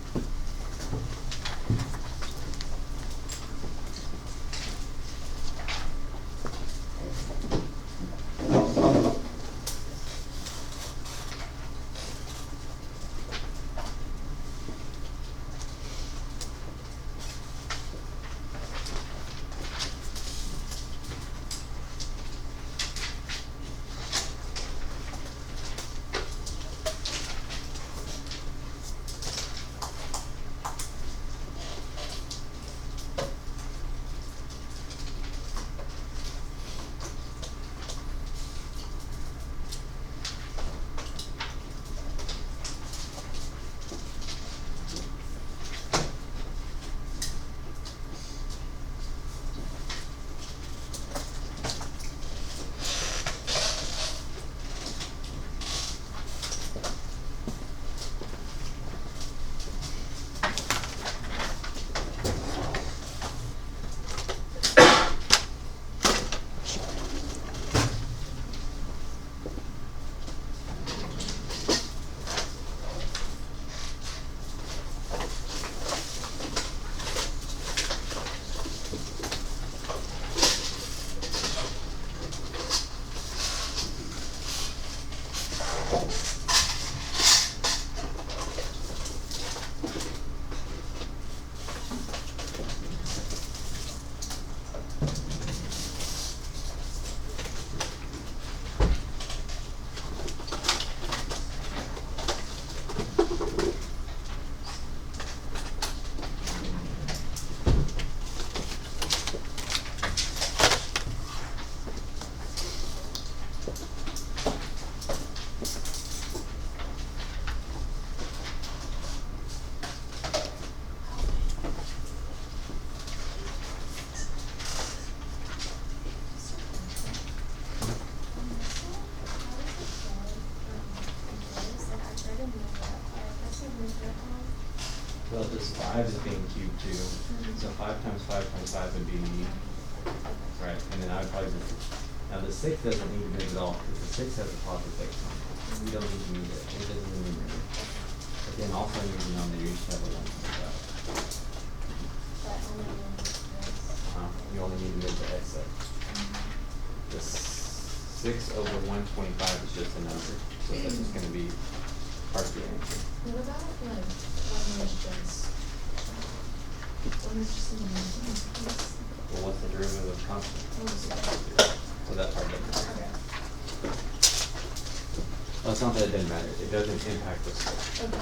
Well, this 5 is being cubed too. So 5 times 5 times 5 would be, right, and then I would probably just, now the 6 doesn't need to move at all, because the 6 has a positive x on it. We don't need to move it, it doesn't even move it. But then also in your denominator, you should have a 1.5. You only need to move the x up. The 6 over 125 is just a number, so that's just gonna be part of the answer. What about when it's just in the middle? Well, what's the derivative of constant? So that part doesn't matter. Okay. Well, it's not that it doesn't matter. It doesn't impact the score. Okay.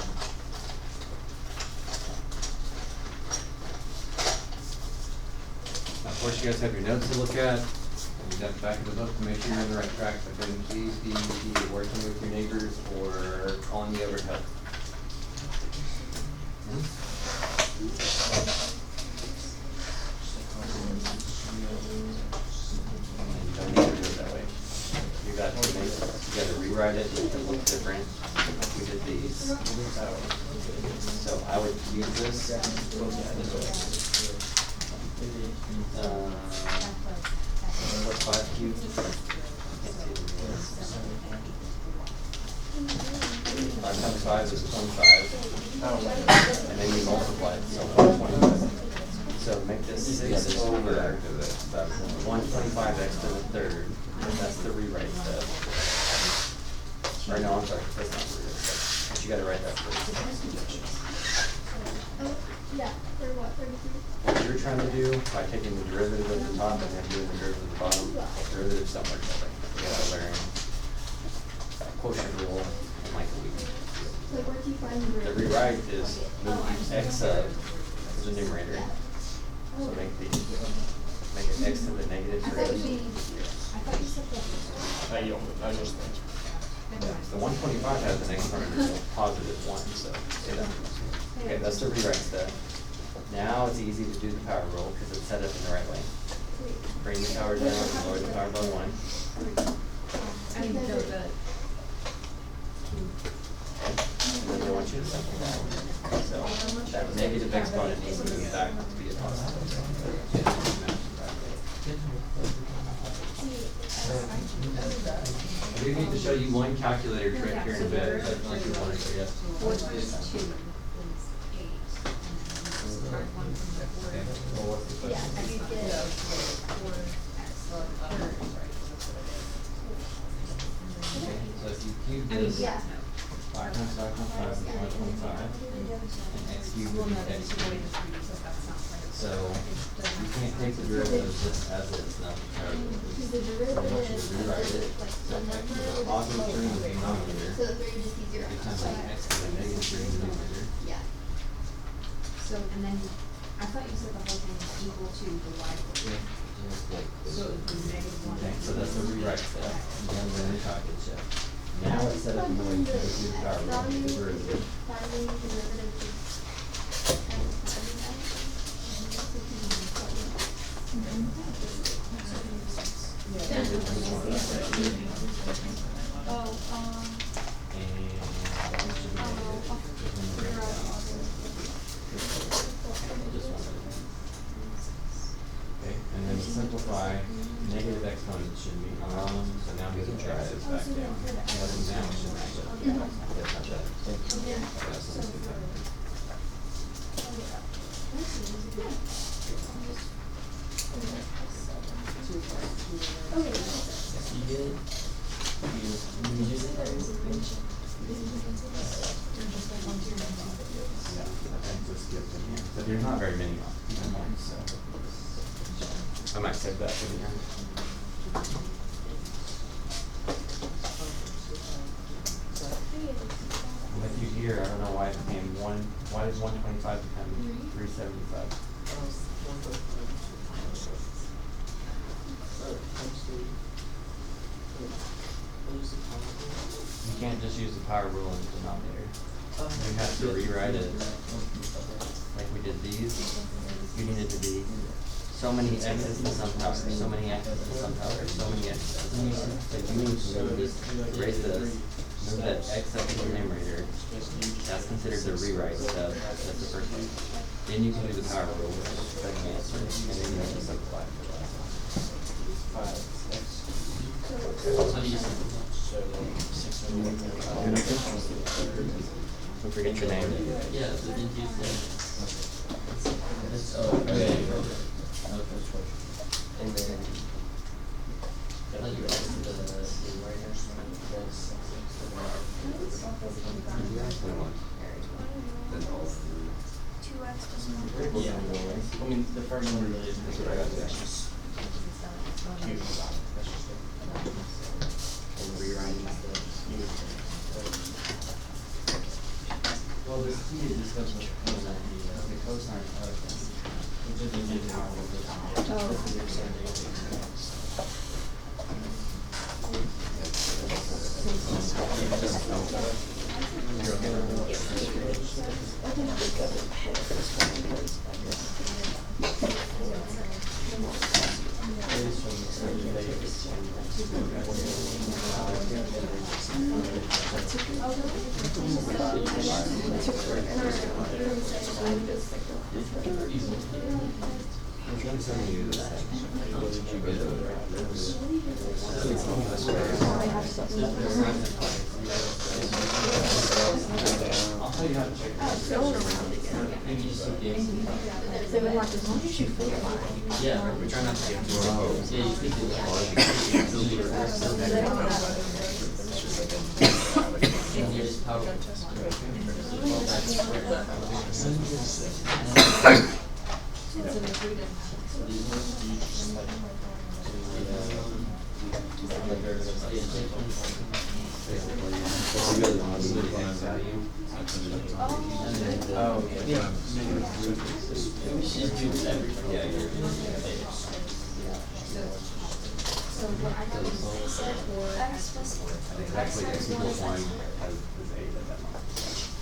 Now, of course, you guys have your notes to look at. And you got the back of the book to make sure you're on the right track. But then please be either working with your neighbors or calling me over to help. Don't need to do it that way. You got to rewrite it, make it look different. We did these. So I would use this. What's 5 cubed? 125 is 25. And then you multiply it, so 125. So make this 6 over 125x to the third. That's the rewrite step. Or no, I'm sorry, that's not the rewrite step. But you gotta write that first. Yeah, for what, 33? What you're trying to do by taking the derivative at the top and then doing the derivative at the bottom, derivatives don't work that way. You gotta learn quotient rule in like a week. Like, where do you find The rewrite is move x up to the numerator. So make it x to the negative I thought first. you said that. The 125 has an x front of positive 1, so say that. Okay, that's the rewrite step. Now it's easy to do the power rule because it's set up in the right way. Bring the power down and lower the power by 1. And then they want you to simplify. So that negative exponent needs to move back to be a positive. We need to show you one calculator trick here in a bit, but if you want to show you. Well, what's the question? Okay, so if you cube this, 5 times 5 times 5 is 125, and x cubed would be x cubed. So you can't take the derivative just as is, not the power derivative. The So I want you to rewrite it, so x to the positive 3 in the denominator, So the 3 just be 0. becomes like x to the negative 3 in the numerator. Yeah. So, and then, I thought you said the whole thing was equal to the y equation. So it would be negative 1. Okay, so that's the rewrite step, and then we're in the calculus step. Now it's set up in the way to do the power rule, the derivative. Finding the derivative Okay, and then simplify, negative exponent should be so now we can try this back down. Now it should match up. That's not bad. That's what it's gonna be. But there's not very many even ones, so I might save that for the end. And with you here, I don't know why it became why did 125 become 375? You can't just use the power rule in the denominator. You have to rewrite it. Like we did these, you needed to be so many x's to some power, so many x's to some power, so many x's to some power. So you need to move this, raise this, move that x up to the numerator. That's considered the rewrite step. That's the first one. Then you can do the power rule, which is the second answer, and then you have to simplify for the last one. How do you simplify? Don't forget your name. Yeah, so did you say? And then, like you asked the writers, yeah, I mean, the first one really isn't. That's just cute. That's just it. And rewriting the well, there's heated discussion of the cosine of this. Which is the power of the I'll tell you how to check it. Maybe just look the Yeah, we're trying not to get too low. Yeah, you think it's Oh, yeah. Actually, the simplest one is 8 at that moment.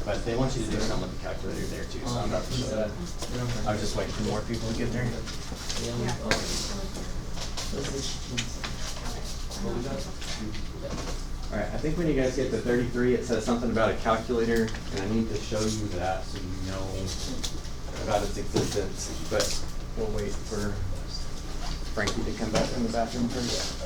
But they want you to do something with the calculator there too, so I'm about to show that. I was just waiting for more people to get there. Alright, I think when you guys get to 33, it says something about a calculator, and I need to show you that so you know about its existence. But we'll wait for Frankie to come back from the bathroom first.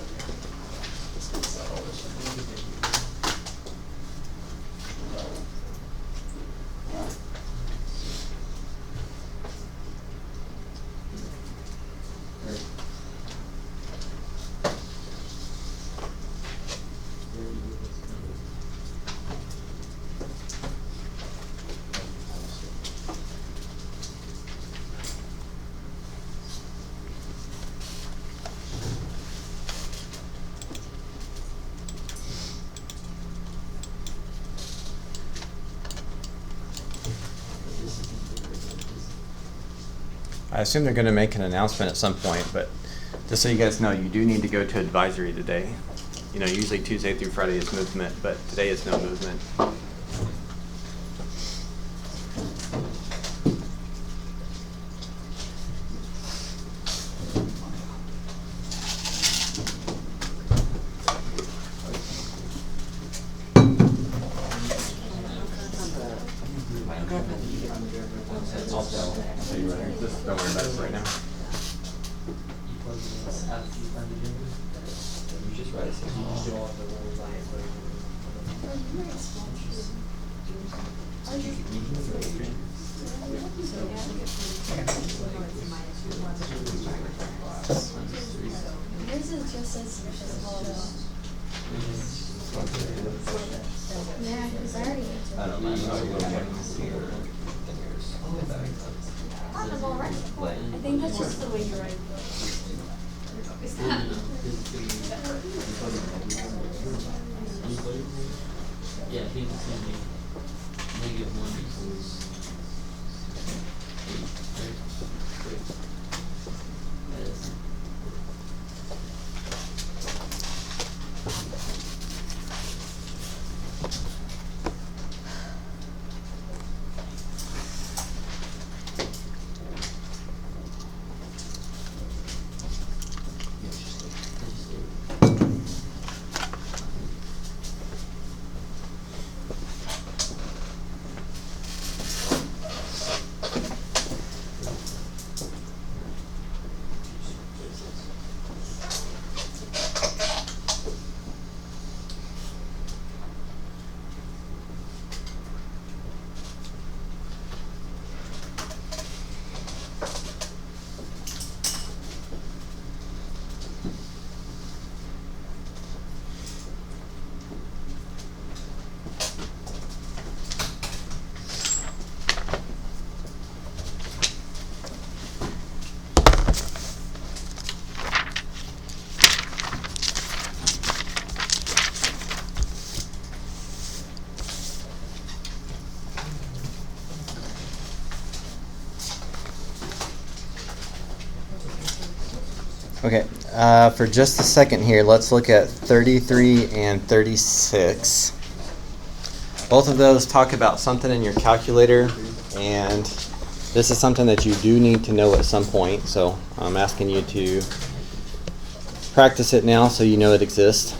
I assume they're going to make an announcement at some point, but just so you guys know, you do need to go to advisory today. You know, usually Tuesday through Friday is movement, but today is no movement. I'll tell you right here. Just don't worry about it right now. You just write it. Yours is just as small though. Yeah, because I already answered. I don't know. On the ball, right? I think that's just the way you write. Is that? Yeah, I think it's gonna be -1 equals 8, right? That is. Okay, for just a second here, let's look at 33 and 36. Both of those talk about something in your calculator, and this is something that you do need to know at some point, so I'm asking you to practice it now so you know it exists.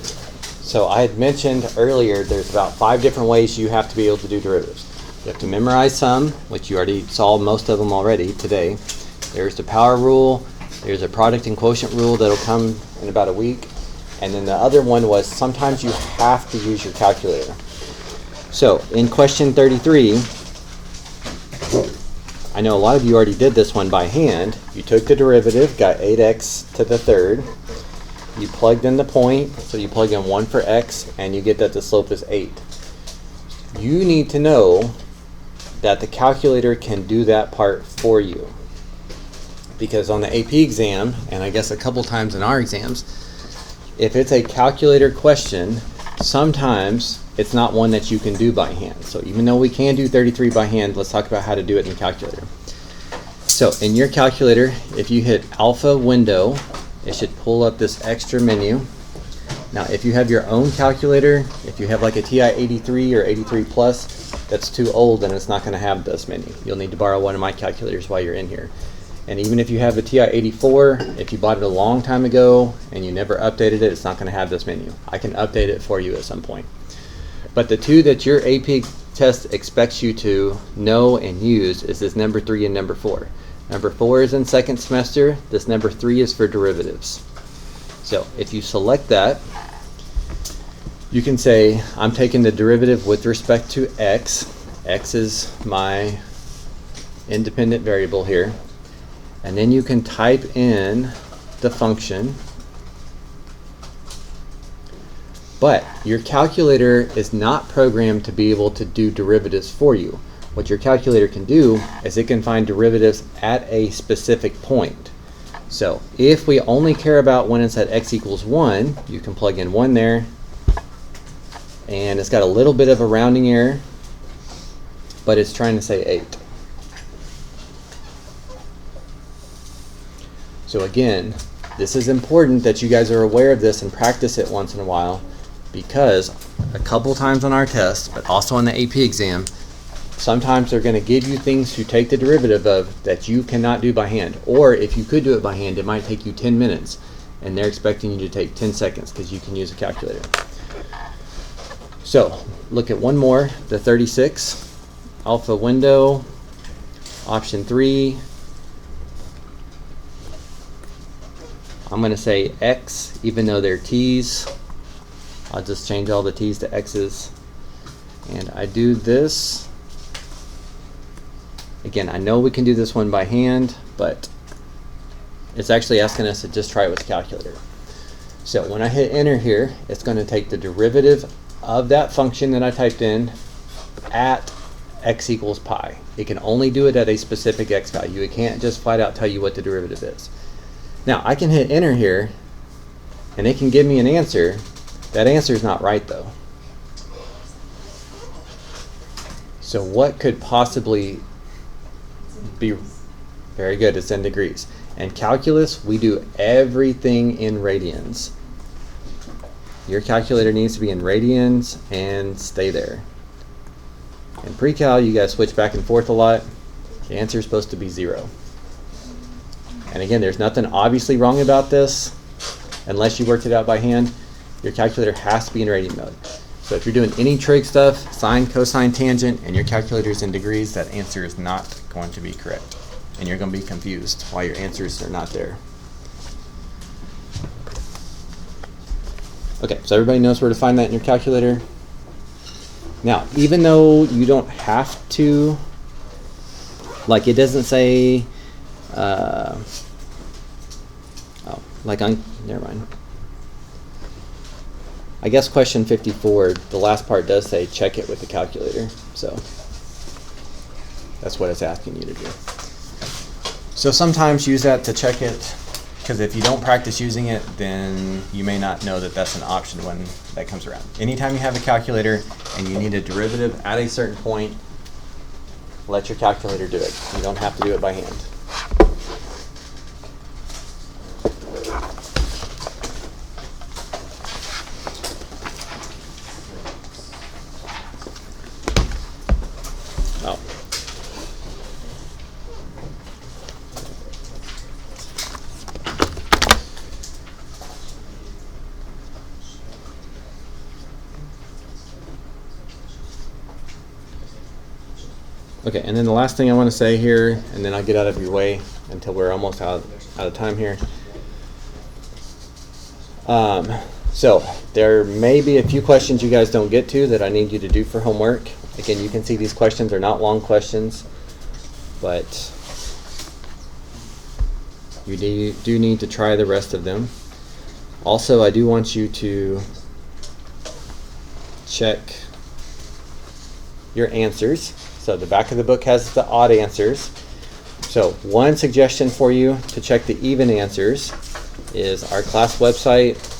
So I had mentioned earlier there's about 5 different ways you have to be able to do derivatives. You have to memorize some, which you already saw most of them already today. There's the power rule. There's a product and quotient rule that'll come in about a week. And then the other one was sometimes you have to use your calculator. So in question 33, I know a lot of you already did this one by hand. You took the derivative, got 8x to the third. You plugged in the point, so you plug in 1 for x, and you get that the slope is 8. You need to know that the calculator can do that part for you. Because on the AP exam, and I guess a couple times in our exams, if it's a calculator question, sometimes it's not one that you can do by hand. So even though we can do 33 by hand, let's talk about how to do it in the calculator. So in your calculator, if you hit alpha window, it should pull up this extra menu. Now if you have your own calculator, if you have like a TI-83 or 83 Plus, that's too old and it's not going to have this menu. You'll need to borrow one of my calculators while you're in here. And even if you have a TI-84, if you bought it a long time ago and you never updated it, it's not going to have this menu. I can update it for you at some point. But the two that your AP test expects you to know and use is this number 3 and number 4. Number 4 is in second semester. This number 3 is for derivatives. So if you select that, you can say, I'm taking the derivative with respect to x. X is my independent variable here. And then you can type in the function. But your calculator is not programmed to be able to do derivatives for you. What your calculator can do is it can find derivatives at a specific point. So if we only care about when it's at x equals 1, you can plug in 1 there. And it's got a little bit of a rounding error, but it's trying to say 8. So again, this is important that you guys are aware of this and practice it once in a while, because a couple times on our test, but also on the AP exam, sometimes they're going to give you things to take the derivative of that you cannot do by hand. Or if you could do it by hand, it might take you 10 minutes, and they're expecting you to take 10 seconds because you can use a calculator. So look at one more, the 36, alpha window, option 3. I'm going to say x, even though they're t's. I'll just change all the t's to x's. And I do this. Again, I know we can do this one by hand, but it's actually asking us to just try it with the calculator. So when I hit enter here, it's going to take the derivative of that function that I typed in at x equals pi. It can only do it at a specific x value. It can't just flat out tell you what the derivative is. Now I can hit enter here and it can give me an answer. That answer is not right though. So what could possibly be? Very good, it's in degrees. And calculus, we do everything in radians. Your calculator needs to be in radians and stay there. In pre-cal, you guys switch back and forth a lot. The answer is supposed to be 0. And again, there's nothing obviously wrong about this unless you worked it out by hand. Your calculator has to be in radian mode. So if you're doing any trig stuff, sine, cosine, tangent, and your calculator is in degrees, that answer is not going to be correct. And you're going to be confused why your answers are not there. Okay, so everybody knows where to find that in your calculator. Now, even though you don't have to, like it doesn't say, never mind. I guess question 54, the last part does say check it with the calculator. So that's what it's asking you to do. So sometimes use that to check it, because if you don't practice using it, then you may not know that that's an option when that comes around. Anytime you have a calculator and you need a derivative at a certain point, let your calculator do it. You don't have to do it by hand. Oh. Okay, and then the last thing I want to say here, and then I'll get out of your way until we're almost out of time here. So there may be a few questions you guys don't get to that I need you to do for homework. Again, you can see these questions are not long questions, but you do need to try the rest of them. Also, I do want you to check your answers. So the back of the book has the odd answers. So one suggestion for you to check the even answers is our class website.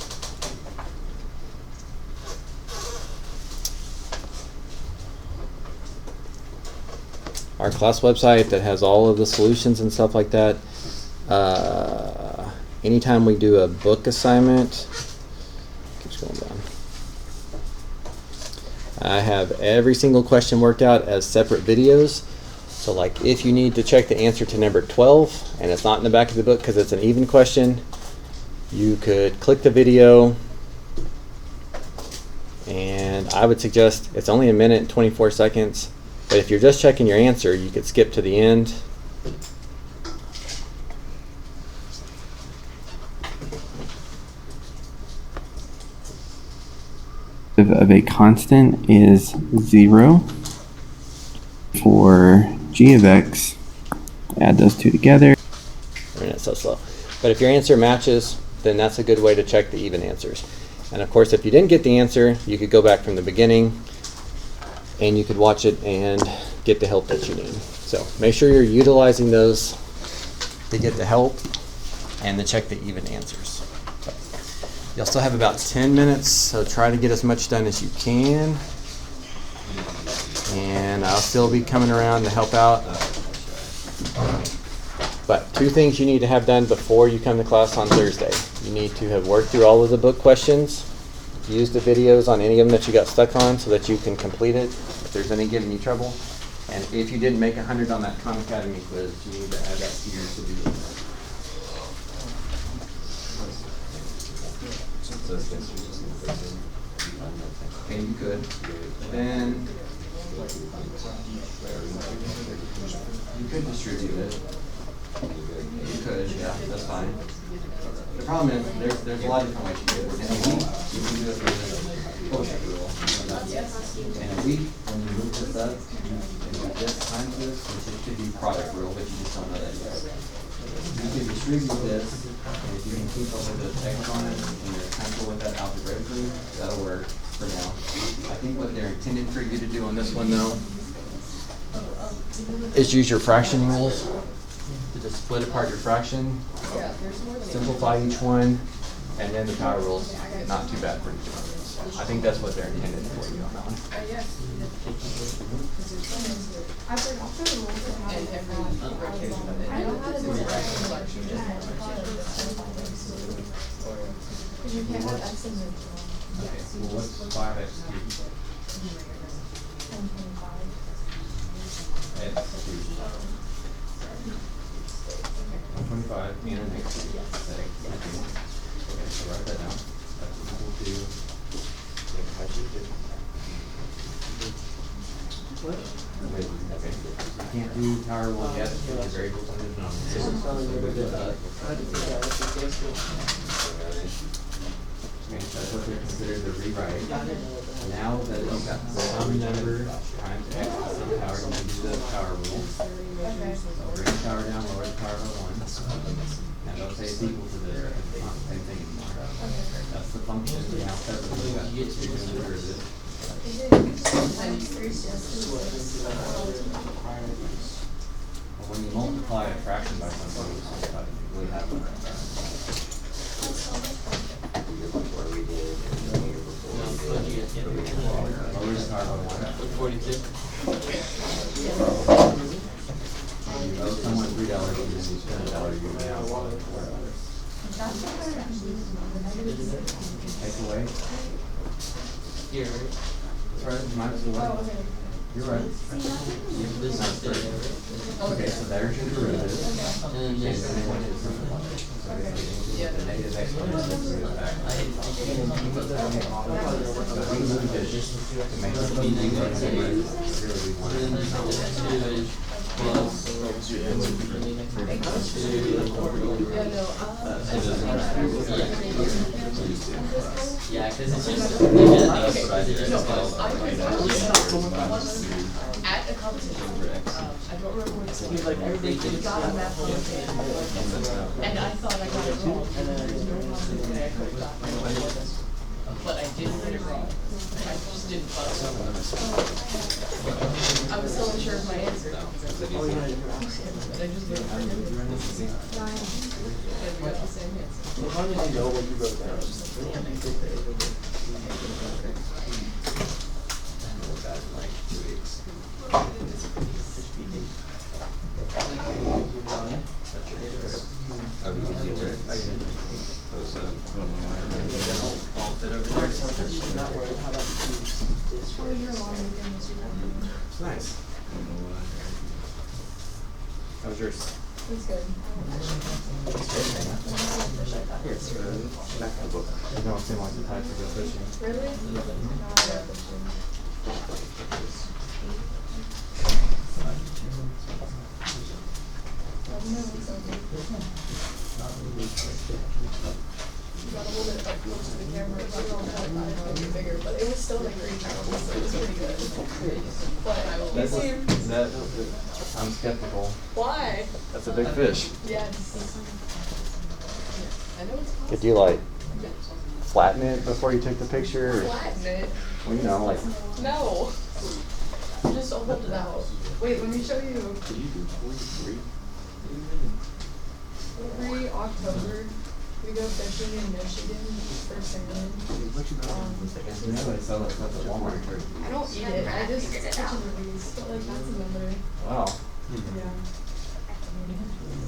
Our class website that has all of the solutions and stuff like that. Anytime we do a book assignment, keeps going down. I have every single question worked out as separate videos. So like if you need to check the answer to number 12 and it's not in the back of the book because it's an even question, you could click the video, and I would suggest it's only 1 minute and 24 seconds. But if you're just checking your answer, you could skip to the end. Of a constant is 0. For g of x, add those two together. It's so slow. But if your answer matches, then that's a good way to check the even answers. And of course, if you didn't get the answer, you could go back from the beginning and you could watch it and get the help that you need. So make sure you're utilizing those to get the help and to check the even answers. So you'll still have about 10 minutes, so try to get as much done as you can. And I'll still be coming around to help out. But 2 things you need to have done before you come to class on Thursday. You need to have worked through all of the book questions, use the videos on any of them that you got stuck on so that you can complete it if there's any giving you trouble. And if you didn't make 100 on that Khan Academy quiz, you need to add that to your to-do list. Okay, you could. Then you could distribute it. You could, yeah, that's fine. The problem is there's a lot of different ways you do it. In a week, you can do it with a quotient rule. In a week, when you move this up, you do this times this, which it could be product rule, but you just don't know that yet. You can distribute this, and if you can keep up with the text on it, and you're comfortable with that algebraically, that'll work for now. I think what they're intended for you to do on this one, though, is use your fraction rules to just split apart your fraction, simplify each one, and then the power rules, not too bad for each one. I think that's what they're intended for you on that one. Okay, well what's 5x cubed? X cubed. 125 and an x cubed. Okay, so write that down. That's equal to. Wait, okay. You can't do power rule yet because your variables on the denominator. Okay, that's what they're considered the rewrite. Now that it's got some number times x to some power, you can do the power rule. Bring the power down, lower the power by 1. And they'll say it's equal to the same thing anymore. That's the function. Now separately, you're going to derivative. Well, when you multiply a fraction by something, we have one. Lowers power by 1. 42. You owe someone $3 and then you spend $1, you may owe $4. Take away. Here, right? That's right, minus the 1. You're right. Okay, so there's your derivative. And then what is the negative exponent is going to go back. So we move this to make it easy. Really, we want it. Yeah, because it's just, At a competition, I don't remember what it said. Like, everything got a math on the page. And I thought I got it wrong, and then there's no possible way I could have gotten it. But I didn't get it wrong. I just didn't buzz. I was so unsure of my answer. But I just didn't remember. And we got the same answer. Well, how did you know what you wrote down? Nice. How was yours? It's good. Back to the book. You don't seem like the type to go fishing. Really? No, I love fishing. You gotta hold it up close to the camera. It's not all that high, it'll be bigger, but it was still like 3 pounds, so it was pretty good. But you seem, I'm skeptical. why? That's a big fish. Yes. I know it's possible. Could you like flatten it before you took the picture? Or, Flatten it. well, you know, like No. Just hold it out. Wait, let me show you. Did you do 43? Every October, we go fishing in Michigan for salmon. no, they sell that stuff at Walmart. I don't eat it. I just catch movies. But like that's another. Wow. Yeah.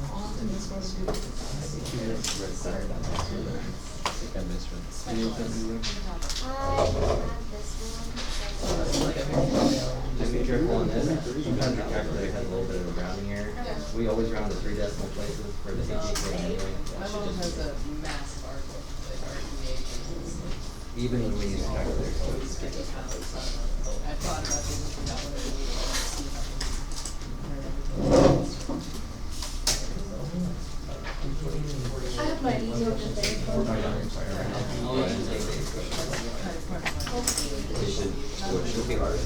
I'll have to miss one of these. Sorry about that. I think I missed one. I have this one. Just be careful on this. Sometimes the calculator has a little bit of a rounding error. We always round to 3 decimal places for the CGK anyway. My mom has a massive article, like RDA. Even when we use calculators. I thought about doing it without one of I have my email in It should be hard.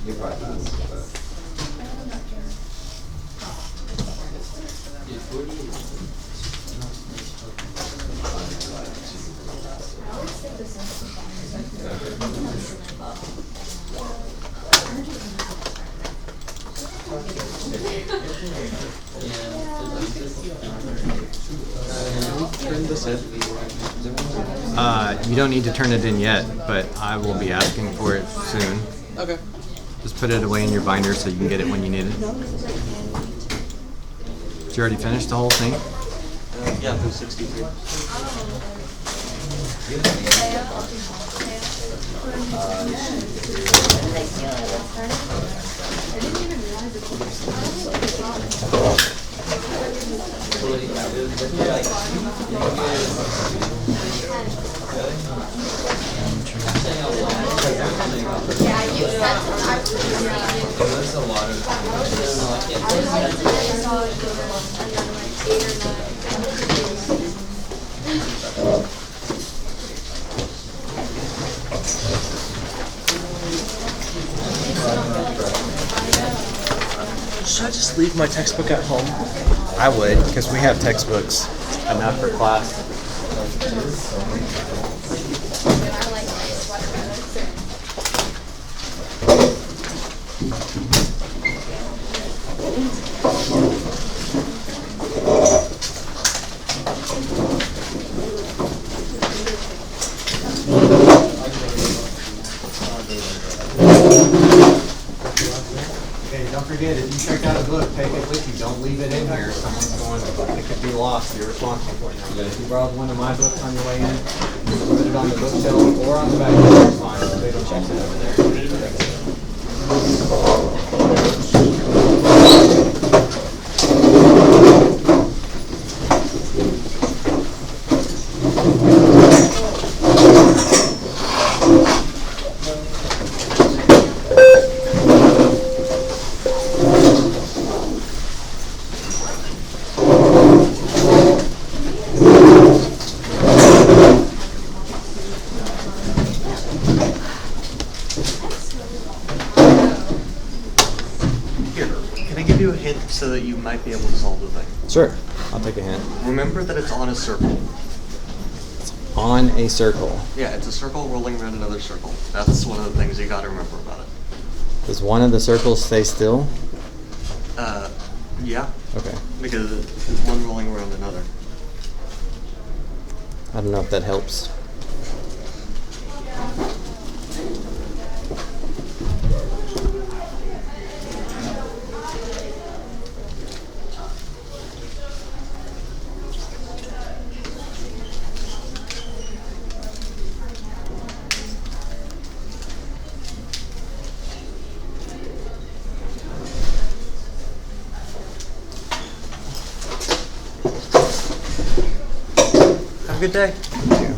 You probably pass, but. Turn this in. You don't need to turn it in yet, but I will be asking for it soon. Okay. Just put it away in your binder so you can get it when you need it. Did you already finish the whole thing? Yeah, through 63. Yeah, you said I was There's a lot of. Should I just leave my textbook at home? I would, because we have textbooks enough for class. Okay, don't forget, if you check out a book, take it with you. Don't leave it in here. Someone's going, it could be lost. You're responsible for it now. But if you borrowed one of my books on your way in, put it on the bookshelf or on the back of the fine. They don't check it over there. you a hint so that you might be able to solve the thing. Sure, I'll take a hint. Remember that it's on a circle. On a circle. Yeah, it's a circle rolling around another circle. That's one of the things you gotta remember about it. Does one of the circles stay still? Yeah, Okay. because it's one rolling around another. I don't know if that helps. Have a good day.